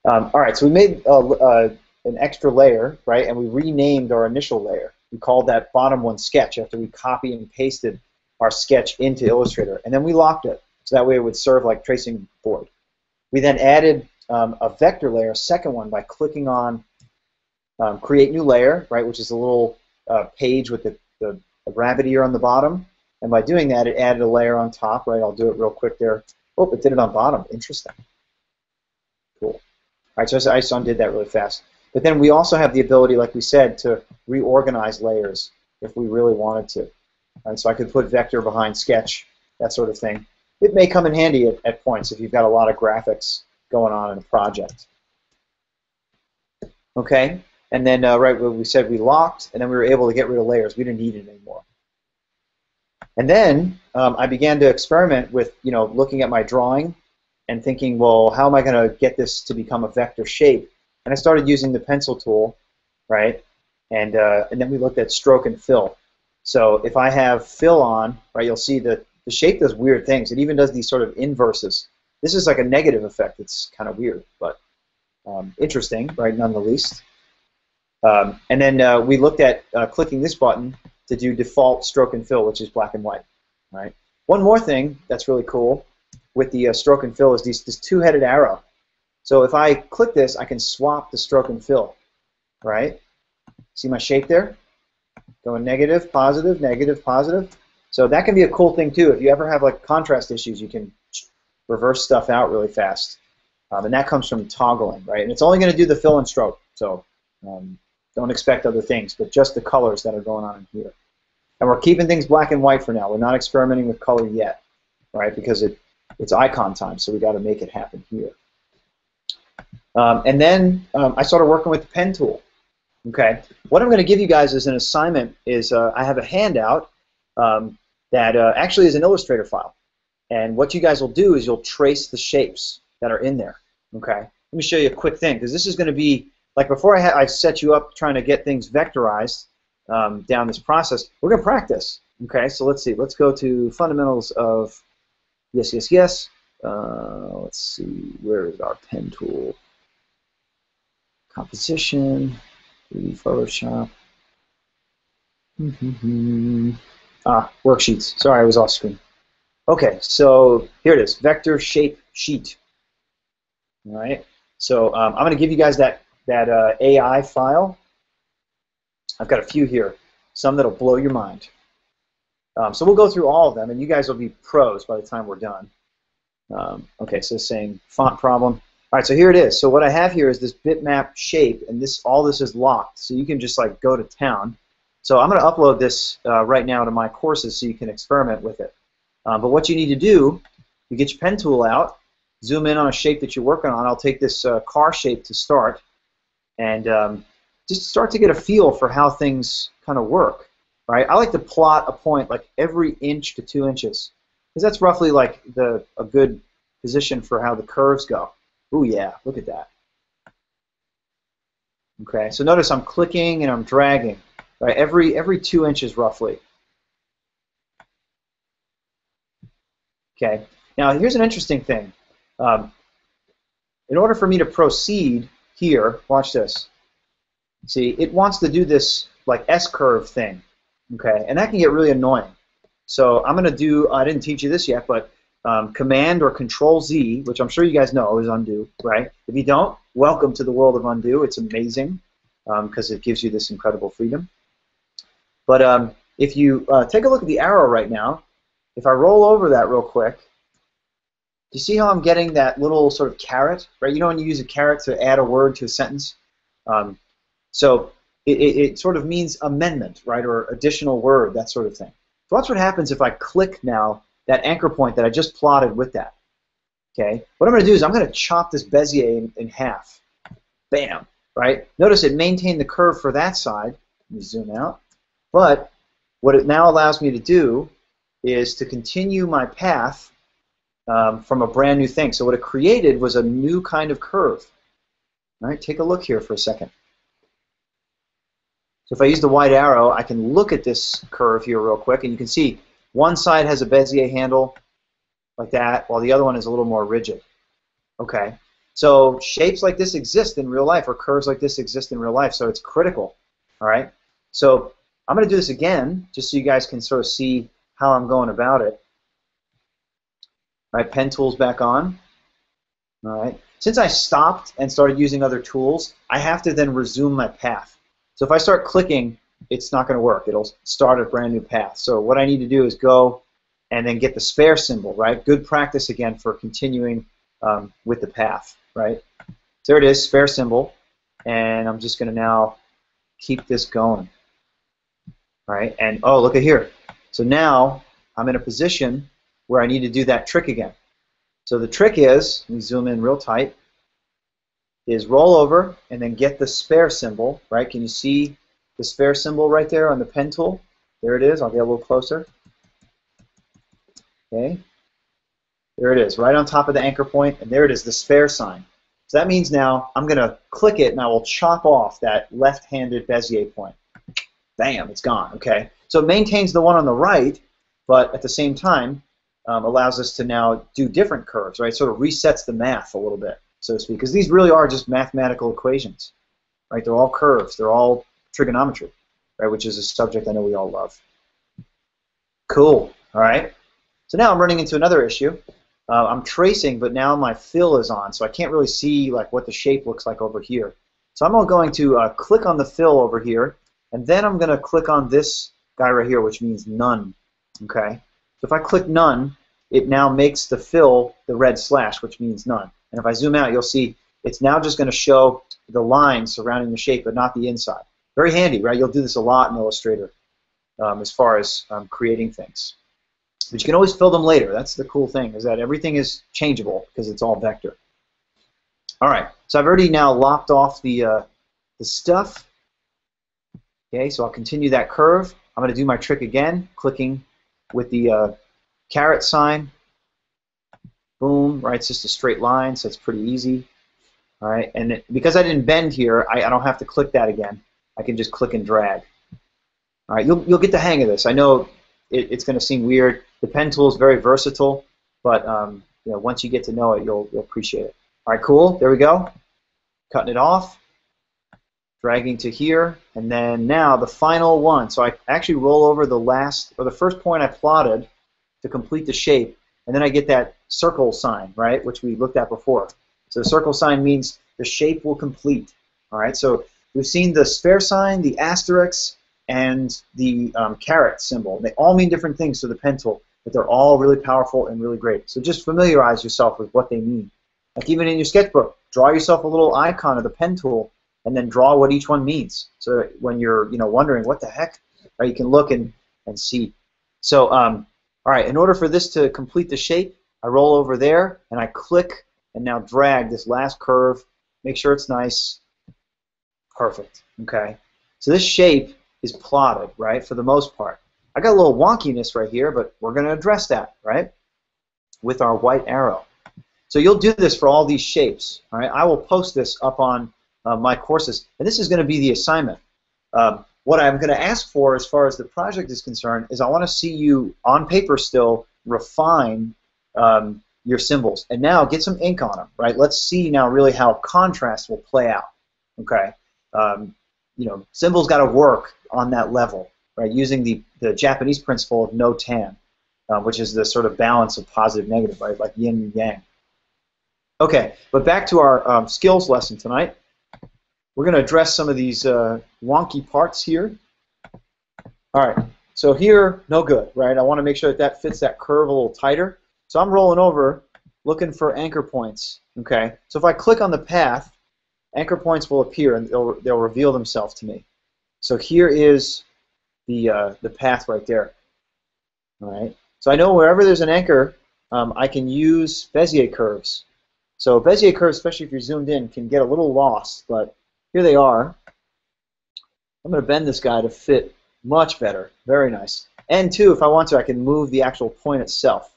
All right, so we made an extra layer, right, and we renamed our initial layer. We called that bottom one Sketch after we copy and pasted our sketch into Illustrator, and then we locked it, so that way it would serve like tracing board. We then added a vector layer, a second one, by clicking on Create New Layer, right, which is a little page with the rabbit ear on the bottom, and by doing that, it added a layer on top, right. I'll do it real quick there. Oh, it did it on bottom. Interesting. Cool. All right, so I just undid that really fast. But then we also have the ability, like we said, to reorganize layers if we really wanted to. All right, so I could put vector behind sketch, that sort of thing. It may come in handy at points if you've got a lot of graphics going on in a project. Okay, and then right, we said we locked, and then we were able to get rid of layers. We didn't need it anymore. And then I began to experiment with, looking at my drawing and thinking, well, how am I going to get this to become a vector shape? And I started using the pencil tool, right? And then we looked at stroke and fill. So if I have fill on, right, you'll see that the shape does weird things. It even does these sort of inverses. This is like a negative effect. It's kind of weird, but interesting, right, none the least. And then we looked at clicking this button to do default stroke and fill, which is black and white. Right. One more thing that's really cool with the stroke and fill is this two-headed arrow. So if I click this, I can swap the stroke and fill. right? See my shape there? Going negative, positive, negative, positive. So that can be a cool thing too. If you ever have like contrast issues, you can reverse stuff out really fast. And that comes from toggling, right? And it's only going to do the fill and stroke. So don't expect other things, but just the colors that are going on in here. And we're keeping things black and white for now. We're not experimenting with color yet, right? Because it's icon time, so we got to make it happen here. And then I started working with the pen tool. Okay. What I'm going to give you guys as an assignment is I have a handout that actually is an Illustrator file. And what you guys will do is you'll trace the shapes that are in there. Okay. Let me show you a quick thing, because this is going to be like before I set you up trying to get things vectorized down this process. We're going to practice. Okay. So let's see. Let's go to fundamentals of yes, yes, yes. Let's see. Where is our pen tool? Composition. 3D Photoshop. Worksheets. Sorry, I was off screen. Okay, so here it is, vector shape sheet. All right. So I'm going to give you guys that AI file. I've got a few here, some that'll blow your mind. So we'll go through all of them, and you guys will be pros by the time we're done. Okay, so saying font problem. All right, so here it is. So what I have here is this bitmap shape, and all this is locked. So you can just like go to town. So I'm going to upload this right now to my courses so you can experiment with it. But what you need to do, you get your pen tool out, zoom in on a shape that you're working on. I'll take this car shape to start, and just start to get a feel for how things kind of work. Right? I like to plot a point like every inch to 2 inches, because that's roughly like a good position for how the curves go. Ooh, yeah, look at that. Okay, so notice I'm clicking and I'm dragging, right? Every 2 inches roughly. Okay, now here's an interesting thing. In order for me to proceed here, watch this. See, it wants to do this like S-curve thing, okay? And that can get really annoying. So I'm going to do, I didn't teach you this yet, but Command or Control Z, which I'm sure you guys know is undo, right? If you don't, welcome to the world of undo. It's amazing because it gives you this incredible freedom. But if you take a look at the arrow right now, if I roll over that real quick, do you see how I'm getting that little sort of caret, right? You know when you use a caret to add a word to a sentence? So it sort of means amendment, right, or additional word, that sort of thing. So watch what happens if I click now that anchor point that I just plotted with that. Okay, what I'm going to do is I'm going to chop this Bezier in half. Bam, right? Notice it maintained the curve for that side. Let me zoom out. But what it now allows me to do is to continue my path from a brand new thing. So what it created was a new kind of curve. All right, take a look here for a second. So if I use the white arrow, I can look at this curve here real quick, and you can see one side has a Bezier handle like that, while the other one is a little more rigid. Okay, so shapes like this exist in real life, or curves like this exist in real life, so it's critical. All right, so I'm going to do this again, just so you guys can sort of see how I'm going about it. All right, pen tool's back on. All right, since I stopped and started using other tools, I have to then resume my path. So if I start clicking, it's not going to work. It'll start a brand new path. So what I need to do is go and then get the spare symbol, right? Good practice again for continuing with the path, right? There it is, spare symbol, and I'm just going to now keep this going, right? And oh, look at here. So now I'm in a position where I need to do that trick again. So the trick is, let me zoom in real tight, is roll over and then get the spare symbol, right? Can you see the spare symbol right there on the pen tool? There it is. I'll get a little closer. Okay. There it is, right on top of the anchor point, and there it is, the spare sign. So that means now I'm going to click it, and I will chop off that left-handed Bezier point. Bam, it's gone. Okay. So it maintains the one on the right, but at the same time allows us to now do different curves, right? Sort of resets the math a little bit, so to speak, because these really are just mathematical equations, right? They're all curves. They're all trigonometry, right? Which is a subject I know we all love. Cool. All right. So now I'm running into another issue. I'm tracing, but now my fill is on, so I can't really see like what the shape looks like over here. So I'm going to click on the fill over here, and then I'm going to click on this guy right here, which means none. Okay. So if I click none, it now makes the fill the red slash, which means none. And if I zoom out, you'll see it's now just going to show the line surrounding the shape, but not the inside. Very handy, right? You'll do this a lot in Illustrator as far as creating things. But you can always fill them later. That's the cool thing, is that everything is changeable because it's all vector. All right, so I've already now locked off the stuff. Okay, so I'll continue that curve. I'm going to do my trick again, clicking with the caret sign. Boom, right? It's just a straight line, so it's pretty easy. All right, and because I didn't bend here, I don't have to click that again. I can just click and drag. All right, you'll get the hang of this. I know it's going to seem weird. The pen tool is very versatile, but you know, once you get to know it, you'll appreciate it. All right, cool. There we go. Cutting it off, dragging to here, and then now the final one. So I actually roll over the last or the first point I plotted to complete the shape, and then I get that circle sign, right, which we looked at before. So the circle sign means the shape will complete. All right, so we've seen the sphere sign, the asterisk, and the caret symbol. They all mean different things to the pen tool, but they're all really powerful and really great. So just familiarize yourself with what they mean. Like even in your sketchbook, draw yourself a little icon of the pen tool, and then draw what each one means. So that when you're wondering what the heck, right, you can look and see. So all right, in order for this to complete the shape, I roll over there and I click and now drag this last curve. Make sure it's nice. Perfect. Okay. So this shape is plotted, right, for the most part. I got a little wonkiness right here, but we're going to address that, right, with our white arrow. So you'll do this for all these shapes. All right. I will post this up on my courses, and this is going to be the assignment. What I'm going to ask for as far as the project is concerned is I want to see you on paper still refine your symbols, and now get some ink on them, right? Let's see now really how contrast will play out. Okay, symbols got to work on that level, right? Using the Japanese principle of no tan, which is the sort of balance of positive negative, right? Like yin and yang. Okay, but back to our skills lesson tonight. We're going to address some of these wonky parts here. All right, so here, no good, right? I want to make sure that fits that curve a little tighter. So I'm rolling over, looking for anchor points. Okay, so if I click on the path, anchor points will appear and they'll reveal themselves to me. So here is the path right there. All right, so I know wherever there's an anchor, I can use Bezier curves. So Bezier curves, especially if you're zoomed in, can get a little lost, but here they are. I'm going to bend this guy to fit much better. Very nice. And two, if I want to, I can move the actual point itself,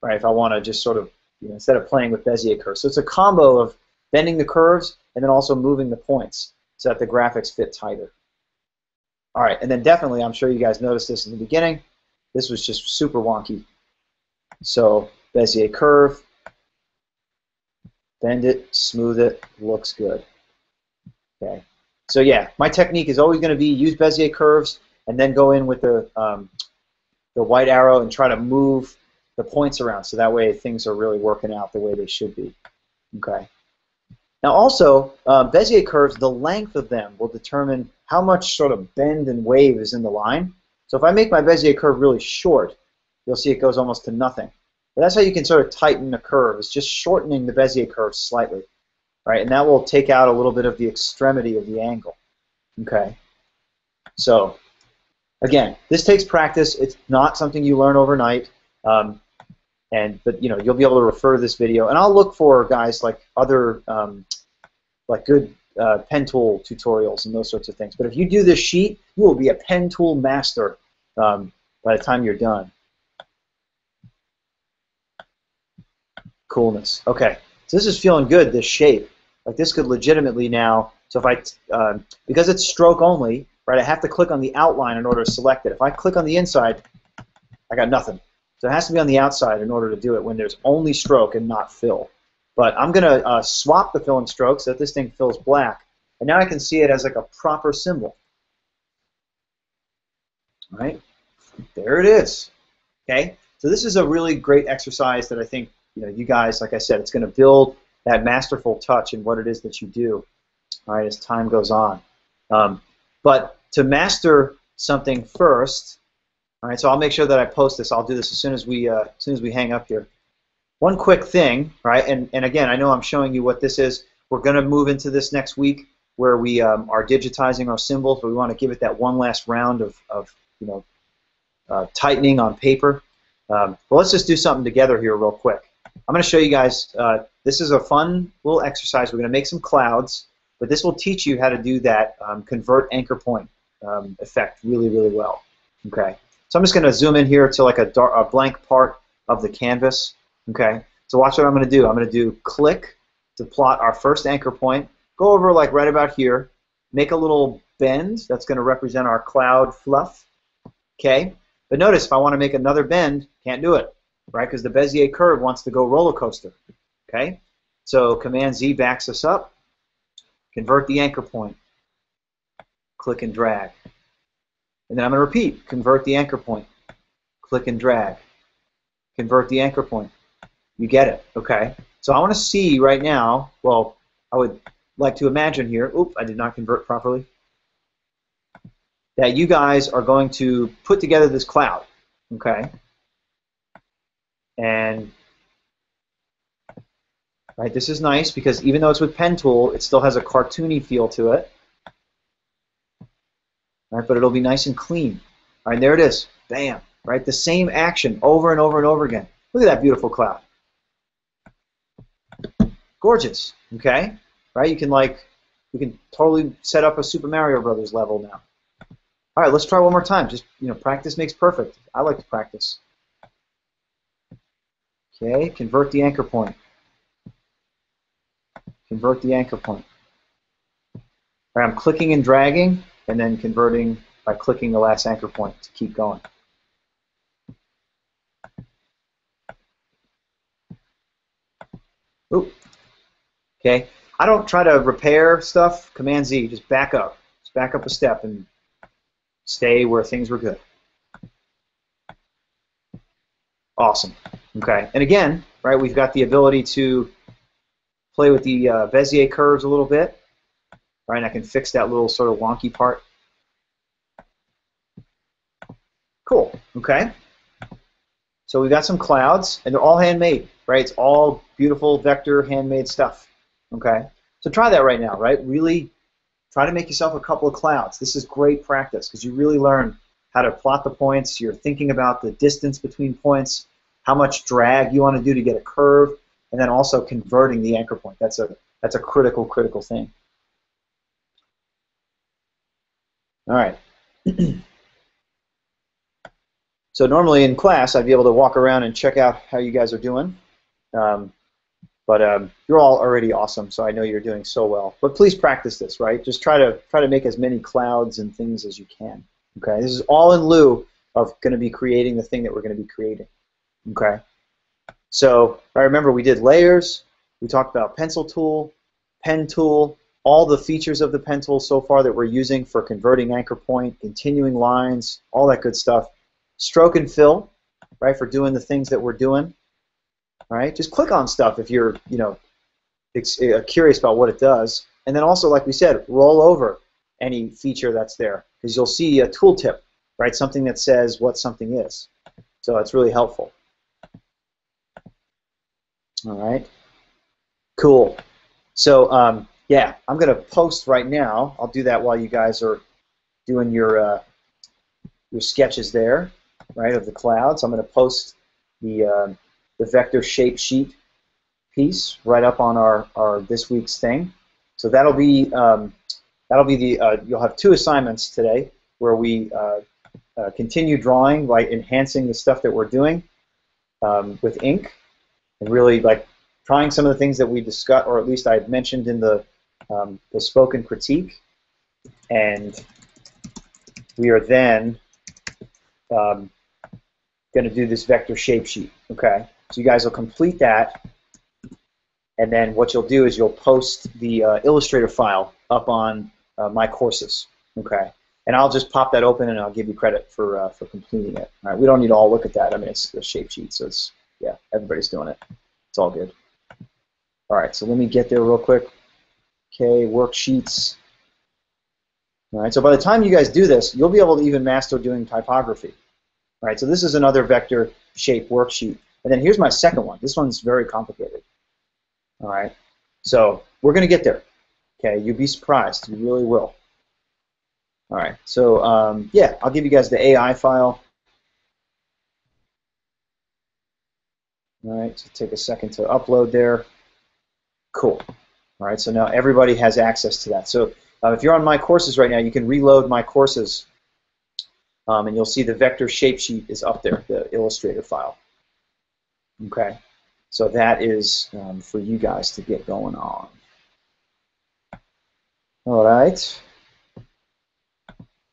right? If I want to just sort of, instead of playing with Bezier curves. So it's a combo of bending the curves and then also moving the points so that the graphics fit tighter. All right, and then definitely, I'm sure you guys noticed this in the beginning, this was just super wonky. So Bezier curve, bend it, smooth it, looks good. Okay, so yeah, my technique is always going to be use Bezier curves and then go in with the white arrow and try to move the points around so that way things are really working out the way they should be. Okay. Now also, Bezier curves, the length of them will determine how much sort of bend and wave is in the line. So if I make my Bezier curve really short, you'll see it goes almost to nothing. But that's how you can sort of tighten a curve, is just shortening the Bezier curve slightly. Right, and that will take out a little bit of the extremity of the angle. Okay, so again, this takes practice. It's not something you learn overnight, but you'll be able to refer to this video, and I'll look for guys like other like good pen tool tutorials and those sorts of things. But if you do this sheet, you will be a pen tool master by the time you're done. Coolness. Okay, so this is feeling good. This shape. Like this could legitimately now, so if I, because it's stroke only, right, I have to click on the outline in order to select it. If I click on the inside, I got nothing. So it has to be on the outside in order to do it when there's only stroke and not fill. But I'm going to swap the fill and stroke so that this thing fills black. And now I can see it as like a proper symbol. All right, there it is. Okay, so this is a really great exercise that I think you guys, like I said, it's going to build that masterful touch in what it is that you do. all right, as time goes on. But to master something first, all right, so I'll make sure that I post this. I'll do this as soon as we hang up here. One quick thing, right? And again, I know I'm showing you what this is. We're going to move into this next week where we are digitizing our symbols, but we want to give it that one last round of tightening on paper. Well, let's just do something together here real quick. I'm going to show you guys. This is a fun little exercise. We're going to make some clouds, but this will teach you how to do that convert anchor point effect really, really well. Okay. So I'm just going to zoom in here to like a blank part of the canvas. Okay. So watch what I'm going to do. I'm going to do click to plot our first anchor point. Go over like right about here. Make a little bend. That's going to represent our cloud fluff. Okay. But notice if I want to make another bend, can't do it, right? Because the Bezier curve wants to go roller coaster. Okay. So Command Z backs us up. Convert the anchor point. Click and drag. And then I'm going to repeat. Convert the anchor point. Click and drag. Convert the anchor point. You get it, okay? So I want to see right now, well, I would like to imagine here, oops, I did not convert properly, that you guys are going to put together this cloud, okay? And, right, this is nice because even though it's with pen tool, it still has a cartoony feel to it. Right, but it'll be nice and clean. All right, there it is. Bam. Right, the same action over and over and over again. Look at that beautiful cloud. Gorgeous. Okay. Right, you can totally set up a Super Mario Brothers level now. All right, let's try one more time. Just practice makes perfect. I like to practice. Okay, convert the anchor point. Convert the anchor point. All right, I'm clicking and dragging. And then converting by clicking the last anchor point to keep going. Oop. Okay. I don't try to repair stuff. Command Z, just back up. Just back up a step and stay where things were good. Awesome. Okay. And again, right, we've got the ability to play with the Bezier curves a little bit. Right, and I can fix that little sort of wonky part. Cool, okay. So we've got some clouds, and they're all handmade, right? It's all beautiful vector handmade stuff, okay? So try that right now, right? Really try to make yourself a couple of clouds. This is great practice because you really learn how to plot the points. You're thinking about the distance between points, how much drag you want to do to get a curve, and then also converting the anchor point. That's a critical thing. All right. So normally in class, I'd be able to walk around and check out how you guys are doing. But you're all already awesome, so I know you're doing so well. But please practice this, right? Just try to make as many clouds and things as you can. Okay. This is all in lieu of going to be creating the thing that we're going to be creating. Okay. So I remember we did layers. We talked about pencil tool, pen tool. All the features of the pen tool so far that we're using for converting anchor point, continuing lines, all that good stuff. Stroke and fill, right, for doing the things that we're doing. All right, just click on stuff if you're, curious about what it does. And then also, like we said, roll over any feature that's there because you'll see a tooltip, right, something that says what something is. So it's really helpful. All right, cool. So, yeah, I'm going to post right now. I'll do that while you guys are doing your sketches there, right, of the clouds. I'm going to post the vector shape sheet piece right up on our this week's thing. So that'll be the you'll have two assignments today where we continue drawing, like enhancing the stuff that we're doing with ink, and really like trying some of the things that we discussed, or at least I mentioned in the spoken critique, and we are then going to do this vector shape sheet. Okay, so you guys will complete that, and then what you'll do is you'll post the Illustrator file up on my courses. Okay, and I'll just pop that open and I'll give you credit for completing it. All right, we don't need to all look at that. I mean, it's the shape sheet, so it's everybody's doing it. It's all good. All right, so let me get there real quick. Okay, worksheets. All right, so by the time you guys do this, you'll be able to even master doing typography. All right, so this is another vector shape worksheet. And then here's my second one. This one's very complicated. All right, so we're going to get there. Okay, you'll be surprised. You really will. All right, so yeah, I'll give you guys the AI file. All right, so take a second to upload there. Cool. All right, so now everybody has access to that. So if you're on my courses right now, you can reload my courses, and you'll see the vector shape sheet is up there, the Illustrator file. Okay, so that is for you guys to get going on. All right.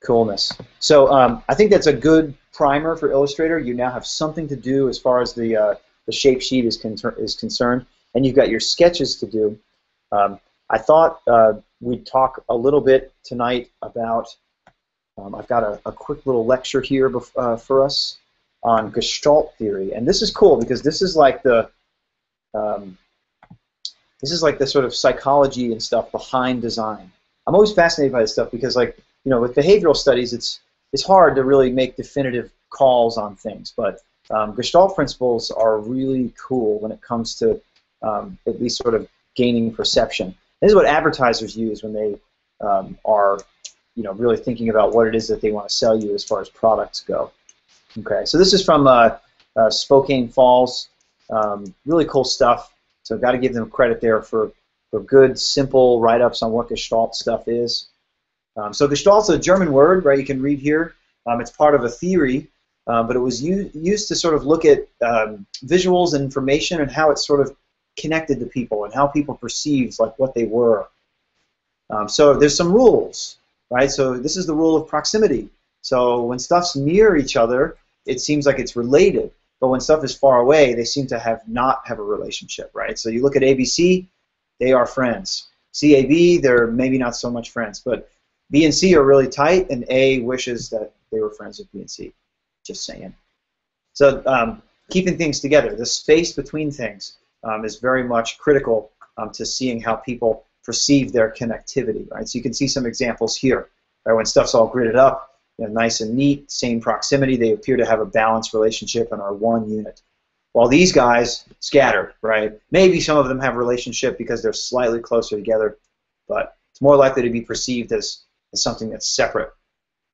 Coolness. So I think that's a good primer for Illustrator. You now have something to do as far as the shape sheet is concerned, and you've got your sketches to do. I thought we'd talk a little bit tonight about, I've got a quick little lecture here for us on Gestalt theory, and this is cool because this is like the sort of psychology and stuff behind design. I'm always fascinated by this stuff because, like, you know, with behavioral studies, it's hard to really make definitive calls on things, but Gestalt principles are really cool when it comes to at least sort of gaining perception. This is what advertisers use when they are, you know, really thinking about what it is that they want to sell you as far as products go. Okay, so this is from Spokane Falls. Really cool stuff. So got to give them credit there for good, simple write-ups on what Gestalt stuff is. So Gestalt's a German word, right? You can read here. It's part of a theory, but it was used to sort of look at visuals and information and how it's sort of connected to people and how people perceived like what they were. So there's some rules, right? So this is the rule of proximity. So when stuff's near each other, it seems like it's related, but when stuff is far away, they seem to not have a relationship, right? So you look at ABC, they are friends. CAB, they're maybe not so much friends, but B and C are really tight, and A wishes that they were friends with B and C. Just saying. So keeping things together, the space between things is very much critical to seeing how people perceive their connectivity, right? So you can see some examples here, right? When stuff's all gridded up, you know, nice and neat, same proximity, they appear to have a balanced relationship and are one unit. While these guys scattered, right? Maybe some of them have a relationship because they're slightly closer together, but it's more likely to be perceived as something that's separate.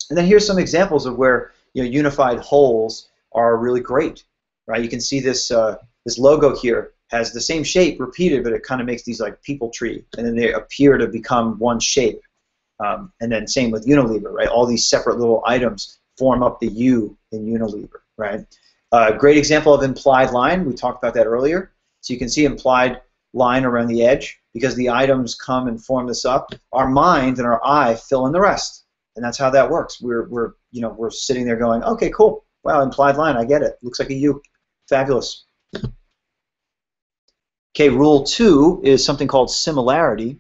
And then here's some examples of where, you know, unified wholes are really great, right? You can see this this logo here has the same shape repeated, but it kind of makes these like people tree, and then they appear to become one shape. And then same with Unilever, right? All these separate little items form up the U in Unilever, right? Great example of implied line. We talked about that earlier. So you can see implied line around the edge because the items come and form this up. Our mind and our eye fill in the rest, and that's how that works. We're sitting there going, okay, cool. Wow, implied line. I get it. Looks like a U. Fabulous. Okay, rule 2 is something called similarity.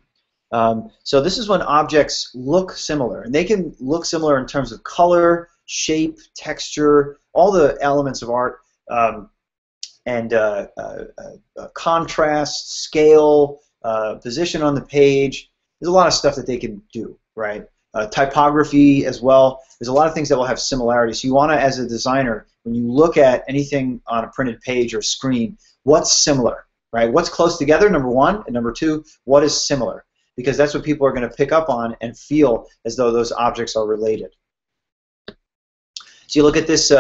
So this is when objects look similar, and they can look similar in terms of color, shape, texture, all the elements of art, and contrast, scale, position on the page. There's a lot of stuff that they can do, right? Typography as well. There's a lot of things that will have similarities. So you want to, as a designer, when you look at anything on a printed page or screen, what's similar, right? What's close together, number one, and number two, what is similar? Because that's what people are going to pick up on and feel as though those objects are related. So you look at this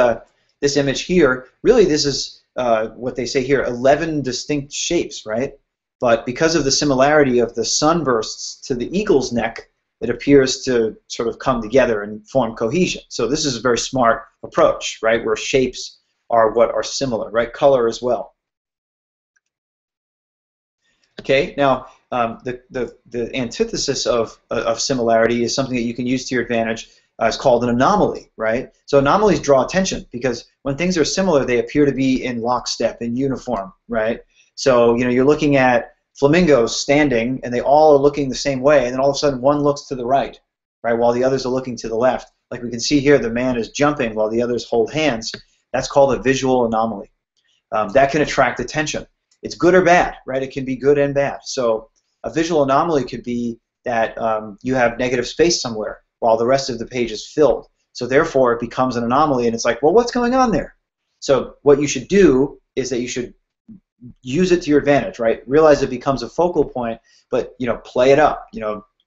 this image here. Really, this is what they say here: 11 distinct shapes, right? But because of the similarity of the sunbursts to the eagle's neck, it appears to sort of come together and form cohesion. So this is a very smart approach, right? Where shapes are what are similar, right? Color as well. Okay, now the antithesis of similarity is something that you can use to your advantage. It's called an anomaly, right? So anomalies draw attention because when things are similar, they appear to be in lockstep, in uniform, right? So you're looking at flamingos standing, and they all are looking the same way, and then all of a sudden one looks to the right, while the others are looking to the left. Like we can see here, the man is jumping while the others hold hands. That's called a visual anomaly. That can attract attention. It's good or bad, right? It can be good and bad. So A visual anomaly could be that you have negative space somewhere while the rest of the page is filled. So therefore, it becomes an anomaly, and it's like, well, what's going on there? So what you should do is that you should use it to your advantage, right? Realize it becomes a focal point, but play it up.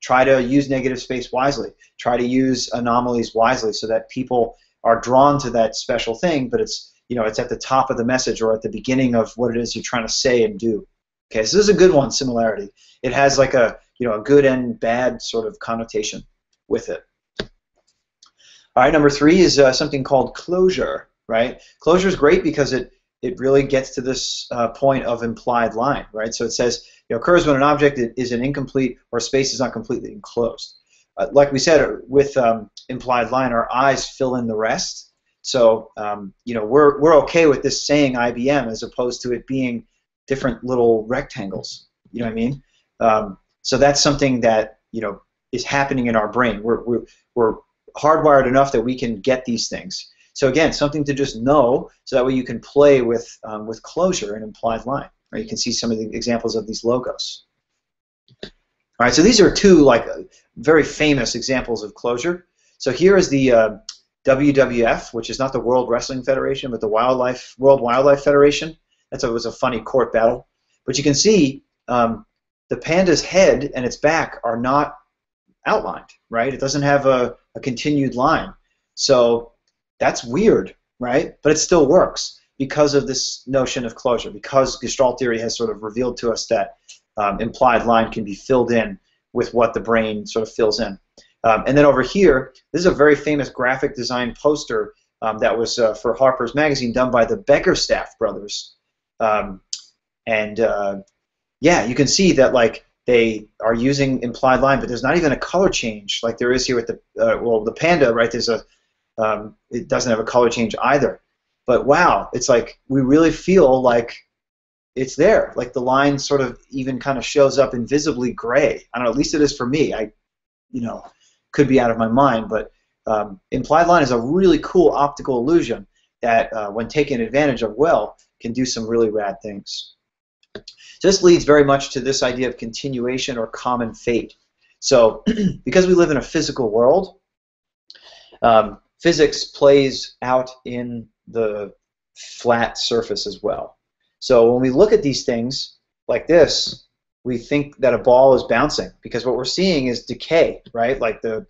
Try to use negative space wisely. Try to use anomalies wisely so that people are drawn to that special thing, but it's at the top of the message or at the beginning of what it is you're trying to say and do. Okay, so this is a good one, similarity. It has like a good and bad sort of connotation with it. All right, number 3 is something called closure, right? Closure is great because it really gets to this point of implied line, right? So it says it occurs when an object is an incomplete or space is not completely enclosed. Like we said with implied line, our eyes fill in the rest. So we're okay with this saying IBM as opposed to it being different little rectangles. You know what I mean? So that's something that is happening in our brain. We're hardwired enough that we can get these things. So again, something to just know, so that way you can play with closure and implied line. Right? You can see some of the examples of these logos. All right, so these are 2 very famous examples of closure. So here is the WWF, which is not the World Wrestling Federation, but the World Wildlife Federation. It was a funny court battle. But you can see the panda's head and its back are not outlined, right? It doesn't have a continued line. So that's weird, right? But it still works because of this notion of closure, because Gestalt theory has sort of revealed to us that implied line can be filled in with what the brain sort of fills in. And then over here, this is a very famous graphic design poster that was for Harper's Magazine done by the Beckerstaff brothers. Yeah, you can see that they are using implied line, but there's not even a color change like there is here with the panda, right? There's it doesn't have a color change either. But wow, it's like we really feel like it's there. Like the line sort of even kind of shows up invisibly gray. I don't know, at least it is for me. I could be out of my mind, but implied line is a really cool optical illusion that when taken advantage of well, can do some really rad things. So this leads very much to this idea of continuation or common fate. So because we live in a physical world, physics plays out in the flat surface as well. So when we look at these things like this, we think that a ball is bouncing because what we're seeing is decay, right? Like the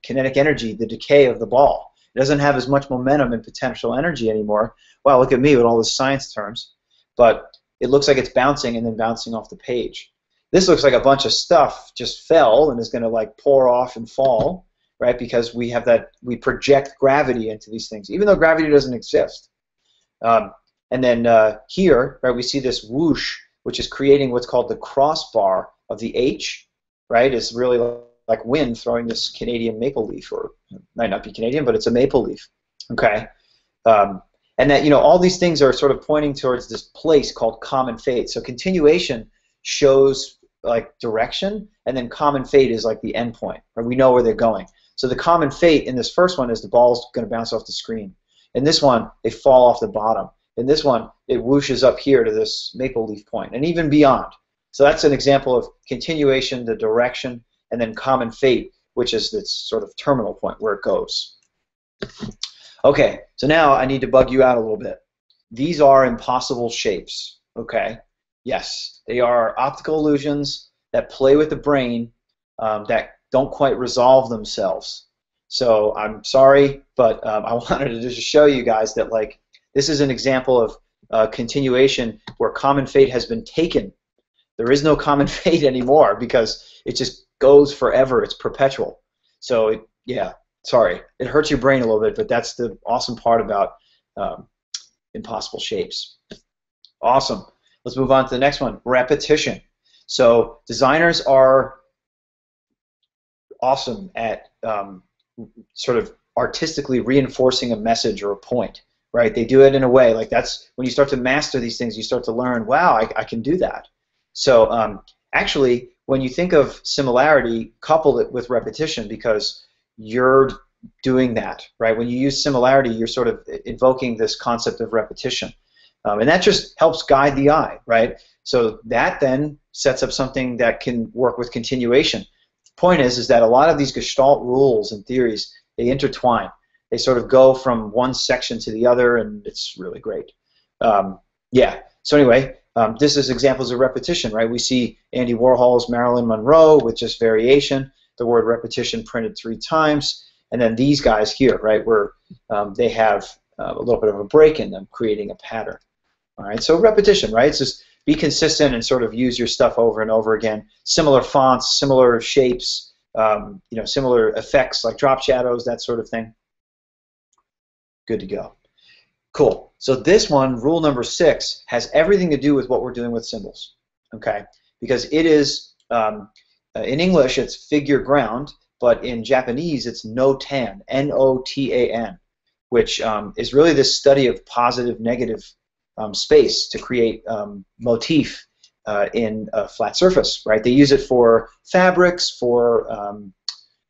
kinetic energy, the decay of the ball. It doesn't have as much momentum and potential energy anymore. Wow, look at me with all the science terms. But it looks like it's bouncing and then bouncing off the page. This looks like a bunch of stuff just fell and is going to pour off and fall, right? Because we project gravity into these things, even though gravity doesn't exist. And then here, right, we see this whoosh, which is creating what's called the crossbar of the H, right? It's really like wind throwing this Canadian maple leaf, or it might not be Canadian, but it's a maple leaf, okay? And that, all these things are sort of pointing towards this place called common fate. So continuation shows direction, and then common fate is like the end point, right? We know where they're going. So the common fate in this first one is the ball's going to bounce off the screen. In this one, they fall off the bottom. In this one, it whooshes up here to this maple leaf point, and even beyond. So that's an example of continuation, the direction, and then common fate, which is this sort of terminal point where it goes. Okay, so now I need to bug you out a little bit. These are impossible shapes, okay? Yes, they are optical illusions that play with the brain that don't quite resolve themselves. So I'm sorry, but I wanted to just show you guys that this is an example of continuation where common fate has been taken. There is no common fate anymore because it just goes forever. It's perpetual. So yeah, sorry, it hurts your brain a little bit, but that's the awesome part about impossible shapes. Awesome. Let's move on to the next one, repetition. So designers are awesome at sort of artistically reinforcing a message or a point, right? They do it in a way, that's when you start to master these things, you start to learn, wow, I can do that. So actually, when you think of similarity, couple it with repetition because you're doing that, right? When you use similarity, you're sort of invoking this concept of repetition. And that just helps guide the eye, right? So that then sets up something that can work with continuation. The point is that a lot of these Gestalt rules and theories, they intertwine. They sort of go from one section to the other, and it's really great. Yeah. So anyway, this is examples of repetition, right? We see Andy Warhol's Marilyn Monroe with just variation, the word repetition printed 3 times, and then these guys here, right, where they have a little bit of a break in them, creating a pattern. All right. So repetition, right? It's just be consistent and sort of use your stuff over and over again. Similar fonts, similar shapes, similar effects like drop shadows, that sort of thing. Good to go. Cool. So this one, rule number 6, has everything to do with what we're doing with symbols. Okay, because it is in English it's figure ground, but in Japanese it's notan, N-O-T-A-N, which is really this study of positive, negative space to create motif in a flat surface. Right? They use it for fabrics, for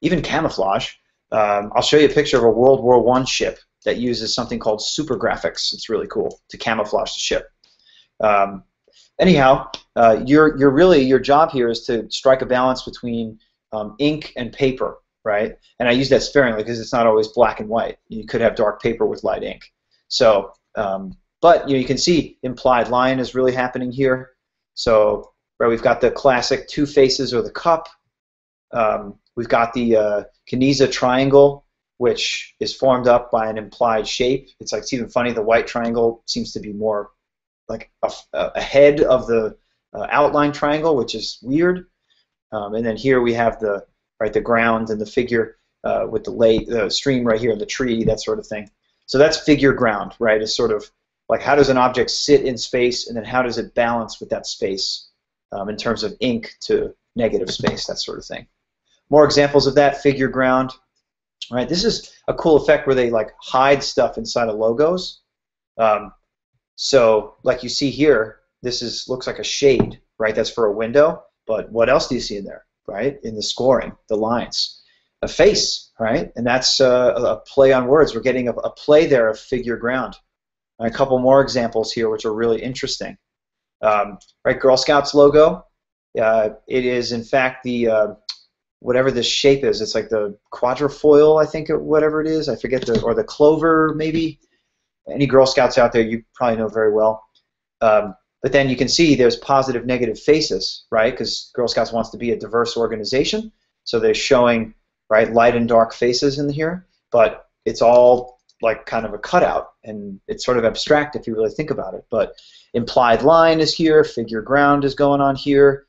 even camouflage. I'll show you a picture of a World War I ship that uses something called super graphics. It's really cool to camouflage the ship. Anyhow, your job here is to strike a balance between ink and paper, right? And I use that sparingly because it's not always black and white. You could have dark paper with light ink. So, but you can see implied line is really happening here. So, right, we've got the classic 2 faces or the cup. We've got the Kaneza triangle, which is formed up by an implied shape. It's even funny, the white triangle seems to be more like a head of the outline triangle, which is weird. And then here we have the ground and the figure with the stream right here, the tree, that sort of thing. So that's figure ground, right? It's sort of like how does an object sit in space, and then how does it balance with that space in terms of ink to negative space, that sort of thing. More examples of that, figure ground. Right, this is a cool effect where they hide stuff inside of logos. So like you see here, this looks like a shade, right? That's for a window. But what else do you see in there, right? In the scoring, the lines, a face, right? And that's a play on words. We're getting a play there of figure ground. A couple more examples here, which are really interesting. Right, Girl Scouts logo. It is in fact the whatever this shape is. It's like the quadrifoil, I think, or whatever it is. I forget or the clover, maybe. Any Girl Scouts out there, you probably know very well. But then you can see there's positive, negative faces, right? Because Girl Scouts wants to be a diverse organization, so they're showing light and dark faces in here. But it's all like kind of a cutout, and it's sort of abstract if you really think about it. But implied line is here. Figure ground is going on here.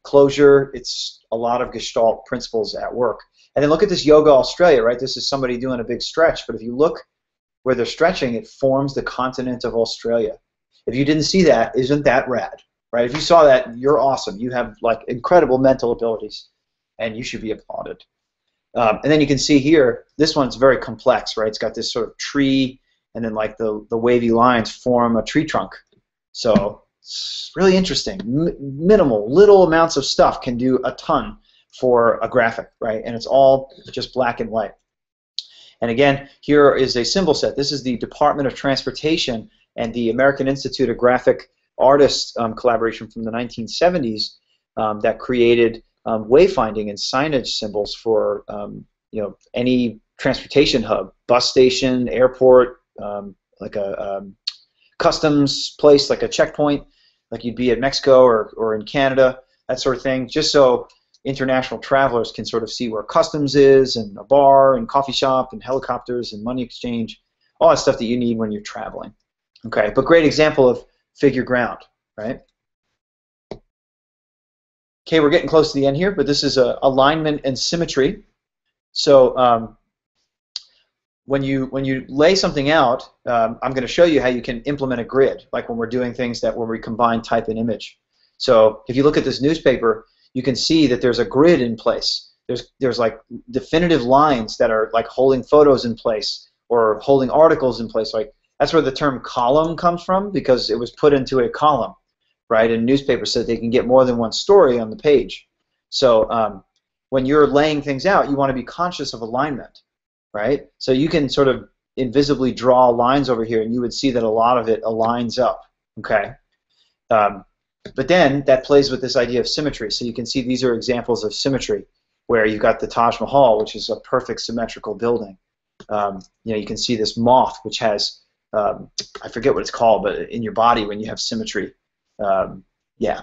Closure, it's a lot of Gestalt principles at work. And then look at this Yoga Australia, right? This is somebody doing a big stretch, but if you look where they're stretching, it forms the continent of Australia. If you didn't see that, isn't that rad, right? If you saw that, you're awesome. You have incredible mental abilities, and you should be applauded. And then you can see here, this one's very complex, right? It's got this sort of tree, and then the wavy lines form a tree trunk. So it's really interesting. Minimal, little amounts of stuff can do a ton for a graphic, right? And it's all just black and white. And again, here is a symbol set. This is the Department of Transportation and the American Institute of Graphic Artists collaboration from the 1970s that created wayfinding and signage symbols for any transportation hub, bus station, airport, like a customs place, like a checkpoint, like you'd be at Mexico or in Canada, that sort of thing, just so international travelers can sort of see where customs is, and a bar and coffee shop and helicopters and money exchange, all that stuff that you need when you're traveling. Okay, but great example of figure ground, right? Okay, we're getting close to the end here, but this is alignment and symmetry. So when you lay something out, I'm going to show you how you can implement a grid, like when we're doing things where we combine type and image. So if you look at this newspaper, you can see that there's a grid in place. There's like definitive lines that are like holding photos in place or holding articles in place. Like that's where the term column comes from, because it was put into a column, right? In newspapers so that they can get more than one story on the page. So when you're laying things out, you want to be conscious of alignment, right? So you can sort of invisibly draw lines over here, and you would see that a lot of it aligns up, okay? But then that plays with this idea of symmetry. So you can see these are examples of symmetry, where you've got the Taj Mahal, which is a perfect symmetrical building. You can see this moth, which has, I forget what it's called, but in your body when you have symmetry. Yeah.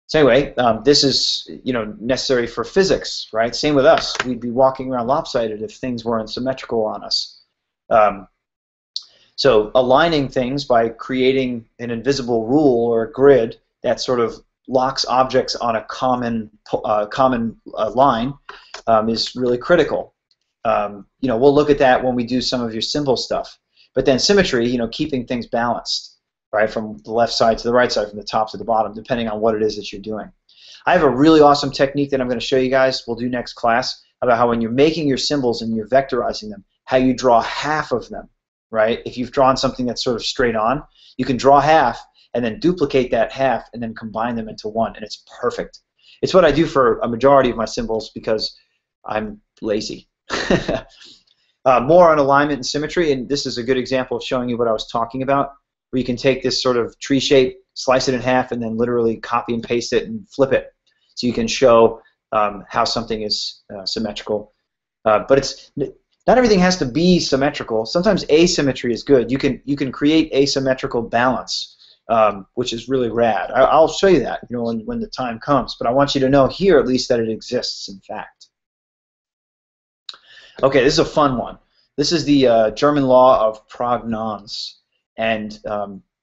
So anyway, this is necessary for physics, right? Same with us. We'd be walking around lopsided if things weren't symmetrical on us. So aligning things by creating an invisible rule or a grid that sort of locks objects on a common line is really critical. We'll look at that when we do some of your symbol stuff. But then symmetry, keeping things balanced, right, from the left side to the right side, from the top to the bottom, depending on what it is that you're doing. I have a really awesome technique that I'm going to show you guys. We'll do next class about how when you're making your symbols and you're vectorizing them, how you draw half of them, right? If you've drawn something that's sort of straight on, you can draw half and then duplicate that half and then combine them into one, and it's perfect. It's what I do for a majority of my symbols because I'm lazy. More on alignment and symmetry, and this is a good example of showing you what I was talking about, where you can take this sort of tree shape, slice it in half, and then literally copy and paste it and flip it. So you can show how something is symmetrical. But not everything has to be symmetrical. Sometimes asymmetry is good. You can create asymmetrical balance, which is really rad. I'll show you that when the time comes. But I want you to know here at least that it exists, in fact. Okay, this is a fun one. This is the German law of Prognance. And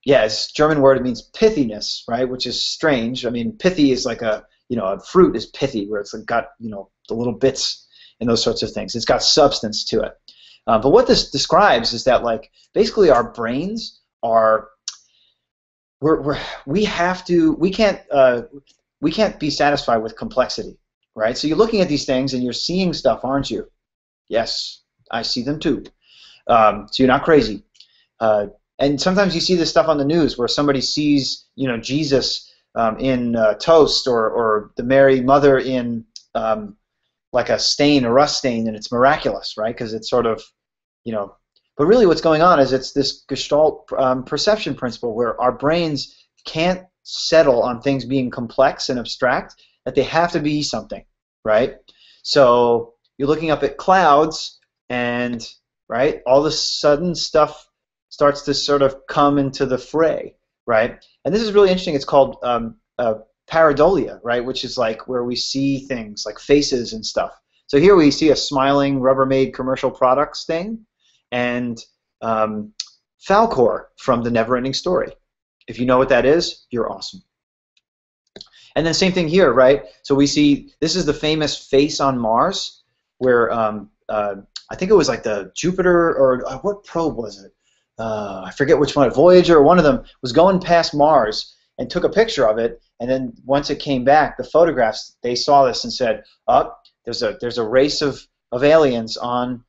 yeah, it's a German word. It means pithiness, right? Which is strange. I mean, pithy is like a fruit is pithy, where it's got the little bits and those sorts of things. It's got substance to it. But what this describes is that basically our brains are we can't be satisfied with complexity, right? So you're looking at these things and you're seeing stuff, aren't you? Yes, I see them too. So you're not crazy. And sometimes you see this stuff on the news where somebody sees, Jesus in toast, or the Mary Mother in like a stain, a rust stain, and it's miraculous, right? Because it's sort of, But really, what's going on is it's this Gestalt perception principle where our brains can't settle on things being complex and abstract; that they have to be something, right? So you're looking up at clouds, and all of a sudden stuff starts to sort of come into the fray, right? And this is really interesting. It's called pareidolia, right? Which is where we see things like faces and stuff. So here we see a smiling Rubbermaid commercial products thing, and Falcor from the Never-Ending Story. If you know what that is, you're awesome. And then same thing here, right? So we see this is the famous face on Mars, where I think it was like the Jupiter, or what probe was it? I forget which one, Voyager or one of them, was going past Mars and took a picture of it, and then once it came back, the photographs, they saw this and said, oh, there's a race of aliens on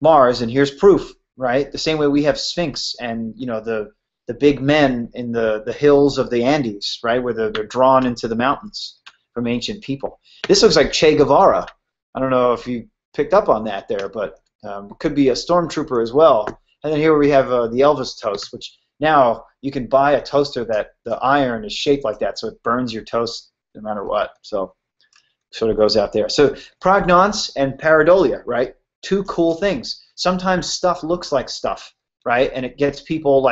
Mars, and here's proof, right? The same way we have Sphinx and the big men in the hills of the Andes, right, where they're drawn into the mountains from ancient people. This looks like Che Guevara. I don't know if you picked up on that there, but it could be a stormtrooper as well. And then here we have the Elvis toast, which now you can buy a toaster that the iron is shaped like that, so it burns your toast no matter what. So sort of goes out there. So prognance and pareidolia, right? Two cool things. Sometimes stuff looks like stuff, right? And it gets people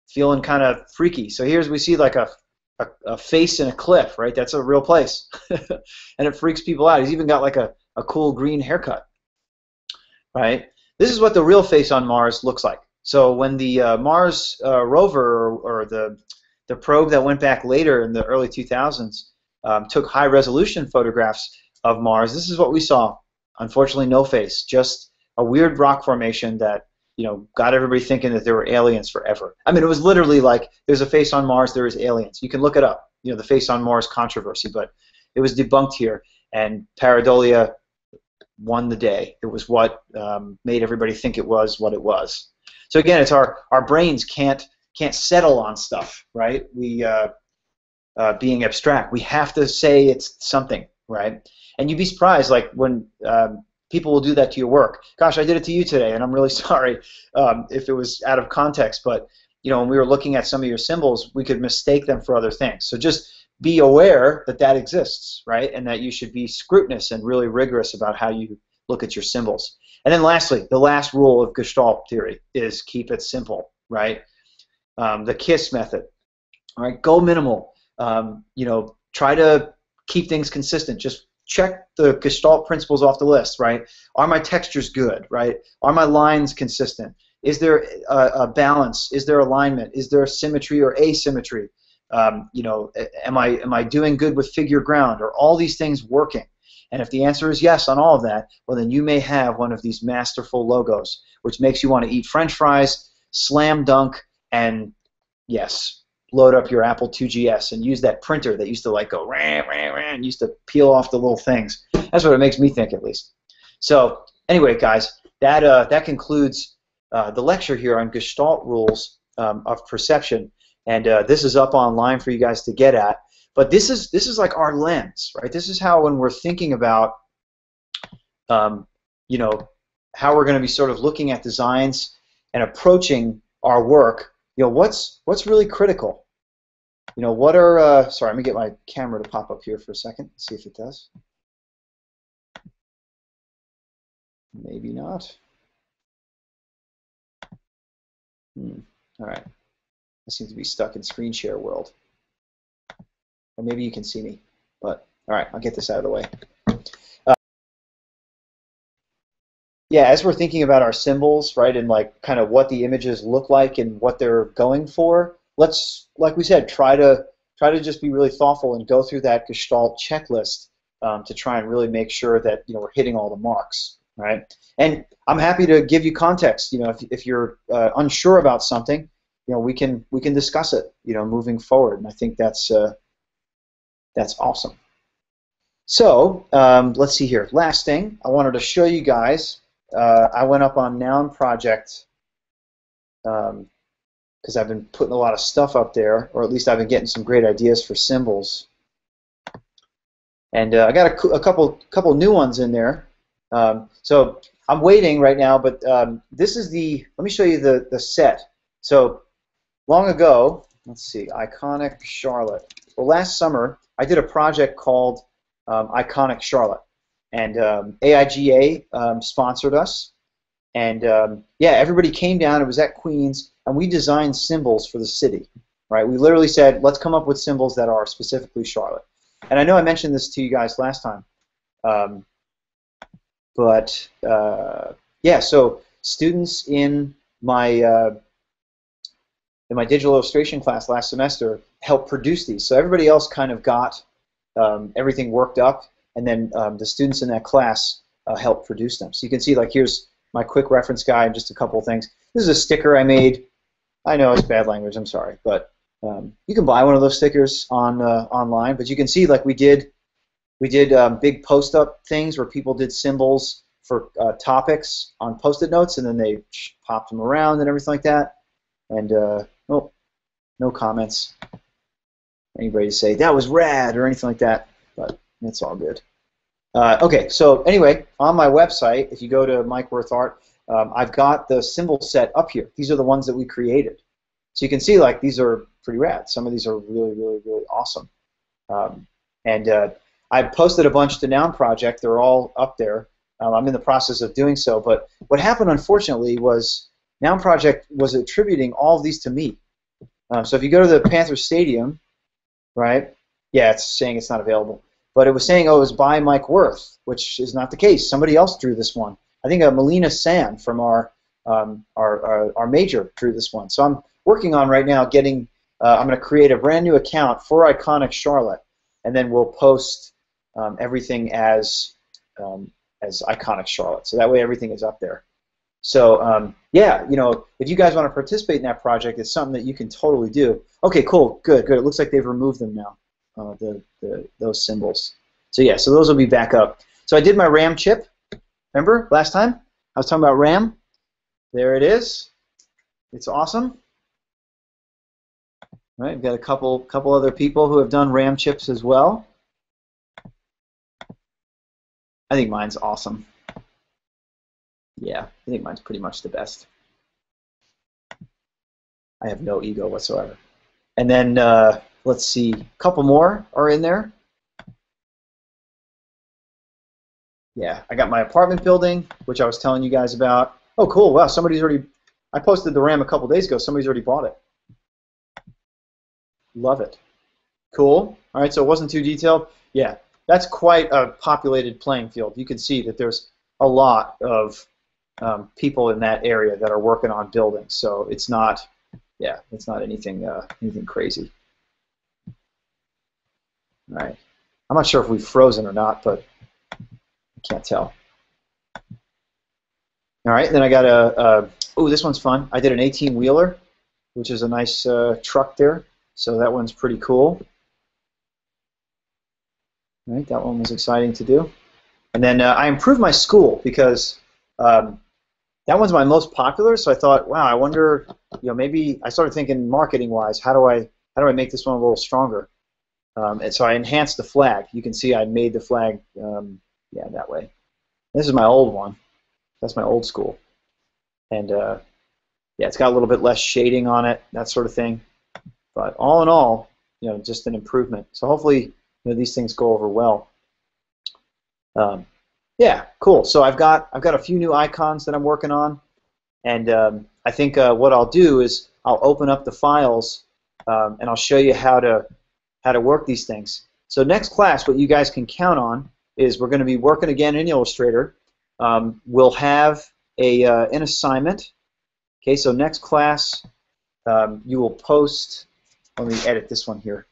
feeling kind of freaky. So here's we see a face in a cliff, right? That's a real place. And it freaks people out. He's even got a cool green haircut, right? This is what the real face on Mars looks like. So when the Mars rover, or the probe that went back later in the early 2000s, took high-resolution photographs of Mars, this is what we saw. Unfortunately, no face, just a weird rock formation that got everybody thinking that there were aliens forever. I mean, it was literally like, there's a face on Mars, there is aliens. You can look it up, the face on Mars controversy, but it was debunked here, and pareidolia won the day. It was what made everybody think it was what it was. So again, it's our brains can't settle on stuff, right? We being abstract, we have to say it's something, right? And you'd be surprised, when people will do that to your work. Gosh, I did it to you today, and I'm really sorry if it was out of context, but when we were looking at some of your symbols, we could mistake them for other things. So just be aware that that exists, right? And that you should be scrutinous and really rigorous about how you look at your symbols. And then lastly, the last rule of Gestalt theory is keep it simple, right? The KISS method, all right? Go minimal. Try to keep things consistent. Just check the Gestalt principles off the list, right? Are my textures good, right? Are my lines consistent? Is there a balance? Is there alignment? Is there symmetry or asymmetry? Am I doing good with figure ground? Are all these things working? And if the answer is yes on all of that, well, then you may have one of these masterful logos, which makes you want to eat French fries, slam dunk, and yes, load up your Apple IIgs and use that printer that used to like go ran, ran, ran, and used to peel off the little things. That's what it makes me think, at least. So anyway, guys, that concludes the lecture here on Gestalt rules of perception. And this is up online for you guys to get at. But this is like our lens, right? This is how, when we're thinking about, how we're going to be sort of looking at designs and approaching our work. What's really critical? What are sorry, let me get my camera to pop up here for a second. See if it does. Maybe not. All right. I seem to be stuck in screen share world. Or maybe you can see me. But all right, I'll get this out of the way. Yeah, as we're thinking about our symbols, right, and like kind of what the images look like and what they're going for, let's, like we said, try to just be really thoughtful and go through that Gestalt checklist to try and really make sure that we're hitting all the marks, right? And I'm happy to give you context. If you're unsure about something, we can discuss it, moving forward. And I think that's awesome. So let's see here. Last thing, I wanted to show you guys. I went up on Noun Project because I've been putting a lot of stuff up there, or at least I've been getting some great ideas for symbols. And I got a couple new ones in there. So I'm waiting right now, but this is let me show you the set. So long ago, let's see, Iconic Charlotte. Well, last summer I did a project called Iconic Charlotte. And AIGA sponsored us, and yeah, everybody came down. It was at Queens, and we designed symbols for the city. Right? We literally said, let's come up with symbols that are specifically Charlotte. And I know I mentioned this to you guys last time, but yeah. So students in my digital illustration class last semester helped produce these. So everybody else kind of got everything worked up. And then the students in that class helped produce them. So you can see, like, here's my quick reference guide, just a couple of things. This is a sticker I made. I know it's bad language, I'm sorry. But you can buy one of those stickers online. But you can see, like, we did big post-up things where people did symbols for topics on Post-it notes, and then they popped them around and everything like that. And no comments. Anybody to say, that was rad, or anything like that. But it's all good. Okay, so anyway, on my website, if you go to Mike Worth Art, I've got the symbol set up here. These are the ones that we created. So you can see, like, these are pretty rad. Some of these are really, really, really awesome. And I posted a bunch to Noun Project. They're all up there. I'm in the process of doing so. But what happened, unfortunately, was Noun Project was attributing all of these to me. So if you go to the Panther Stadium, right, yeah, it's saying it's not available. But it was saying, oh, it was by Mike Worth, which is not the case. Somebody else drew this one. I think Melina Sand from our major drew this one. So I'm working on right now getting. I'm going to create a brand new account for Iconic Charlotte, and then we'll post everything as Iconic Charlotte. So that way everything is up there. So yeah, if you guys want to participate in that project, it's something that you can totally do. Okay, cool, good, good. It looks like they've removed them now. Those symbols. So yeah, so those will be back up. So I did my RAM chip. Remember last time I was talking about RAM? There it is. It's awesome. All right, we've got a couple other people who have done RAM chips as well. I think mine's awesome. Yeah, I think mine's pretty much the best. I have no ego whatsoever. And then let's see, a couple more are in there. Yeah, I got my apartment building, which I was telling you guys about. Oh, cool! Wow, somebody's already. I posted the RAM a couple days ago. Somebody's already bought it. Love it. Cool. All right, so it wasn't too detailed. Yeah, that's quite a populated playing field. You can see that there's a lot of people in that area that are working on buildings. So it's not, yeah, it's not anything anything crazy. All right. I'm not sure if we've frozen or not, but I can't tell. All right, then I got oh, this one's fun. I did an 18-wheeler, which is a nice truck there. So that one's pretty cool. All right, that one was exciting to do. And then I improved my school because that one's my most popular. So I thought, wow, I wonder, maybe I started thinking marketing-wise, how do I make this one a little stronger? And so I enhanced the flag. You can see I made the flag, yeah, that way. This is my old one. That's my old school. And yeah, it's got a little bit less shading on it, that sort of thing. But all in all, just an improvement. So hopefully, these things go over well. Yeah, cool. So I've got a few new icons that I'm working on, and I think what I'll do is I'll open up the files and I'll show you how to work these things. So next class, what you guys can count on is we're going to be working again in Illustrator. We'll have an assignment. Okay, so next class you will post. Let me edit this one here.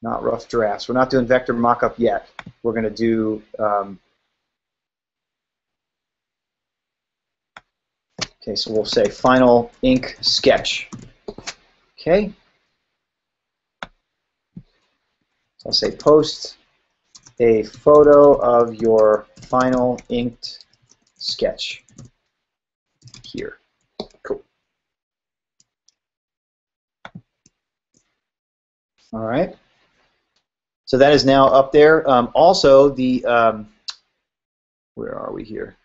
Not rough drafts. We're not doing vector mockup yet. We're going to do. Okay, so we'll say final ink sketch. Okay. So I'll say post a photo of your final inked sketch here. Cool. All right. So that is now up there. Also, the where are we here?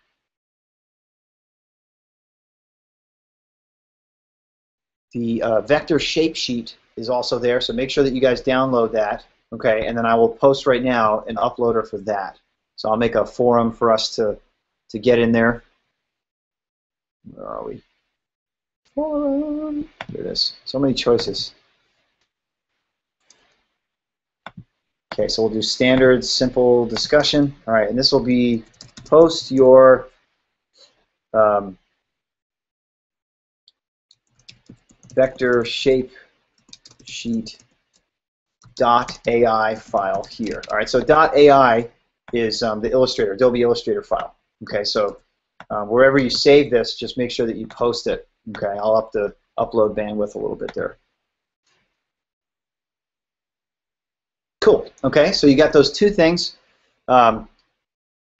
The vector shape sheet is also there. So make sure that you guys download that. Okay, and then I will post right now an uploader for that. So I'll make a forum for us to get in there. Where are we? Forum. There it is. So many choices. Okay, so we'll do standard, simple discussion. All right, and this will be post your vector shape sheet .ai file here. All right, so .ai is the Illustrator, Adobe Illustrator file. Okay, so wherever you save this, just make sure that you post it. Okay, I'll up the upload bandwidth a little bit there. Cool. Okay, so you got those two things. So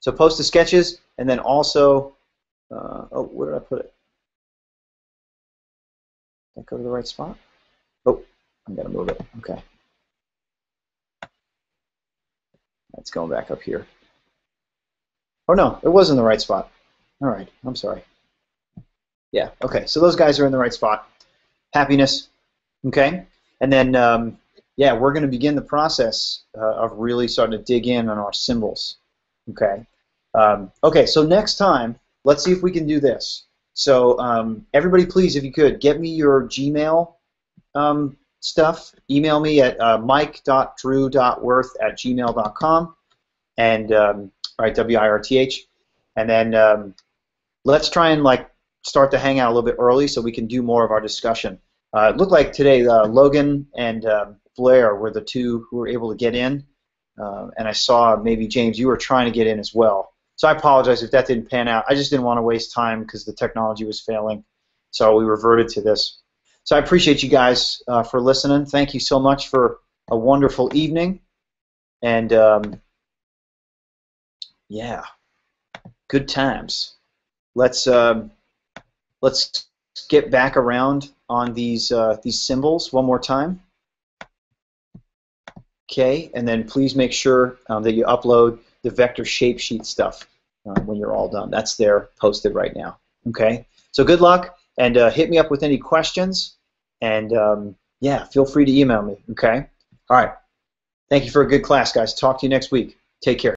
post the sketches, and then also, oh, where did I put it? Did I go to the right spot? Oh, I'm gonna move it. Okay. It's going back up here. Oh no, it was in the right spot. All right, I'm sorry. Yeah, okay, so those guys are in the right spot. Happiness, okay? And then, yeah, we're going to begin the process of really starting to dig in on our symbols, okay? Okay, so next time, let's see if we can do this. So everybody, please, if you could, get me your Gmail stuff. Email me at mike.drew.wirth@gmail.com, and all right, WIRTH, and then let's try and start to hang out a little bit early so we can do more of our discussion. It looked like today Logan and Blair were the two who were able to get in, and I saw maybe James, you were trying to get in as well. So I apologize if that didn't pan out. I just didn't want to waste time because the technology was failing, so we reverted to this. So I appreciate you guys for listening. Thank you so much for a wonderful evening, and yeah, good times. Let's get back around on these symbols one more time. Okay, and then please make sure that you upload the vector shape sheet stuff when you're all done. That's there, posted right now. Okay. So good luck, and hit me up with any questions, and yeah, feel free to email me. Okay. All right. Thank you for a good class, guys. Talk to you next week. Take care.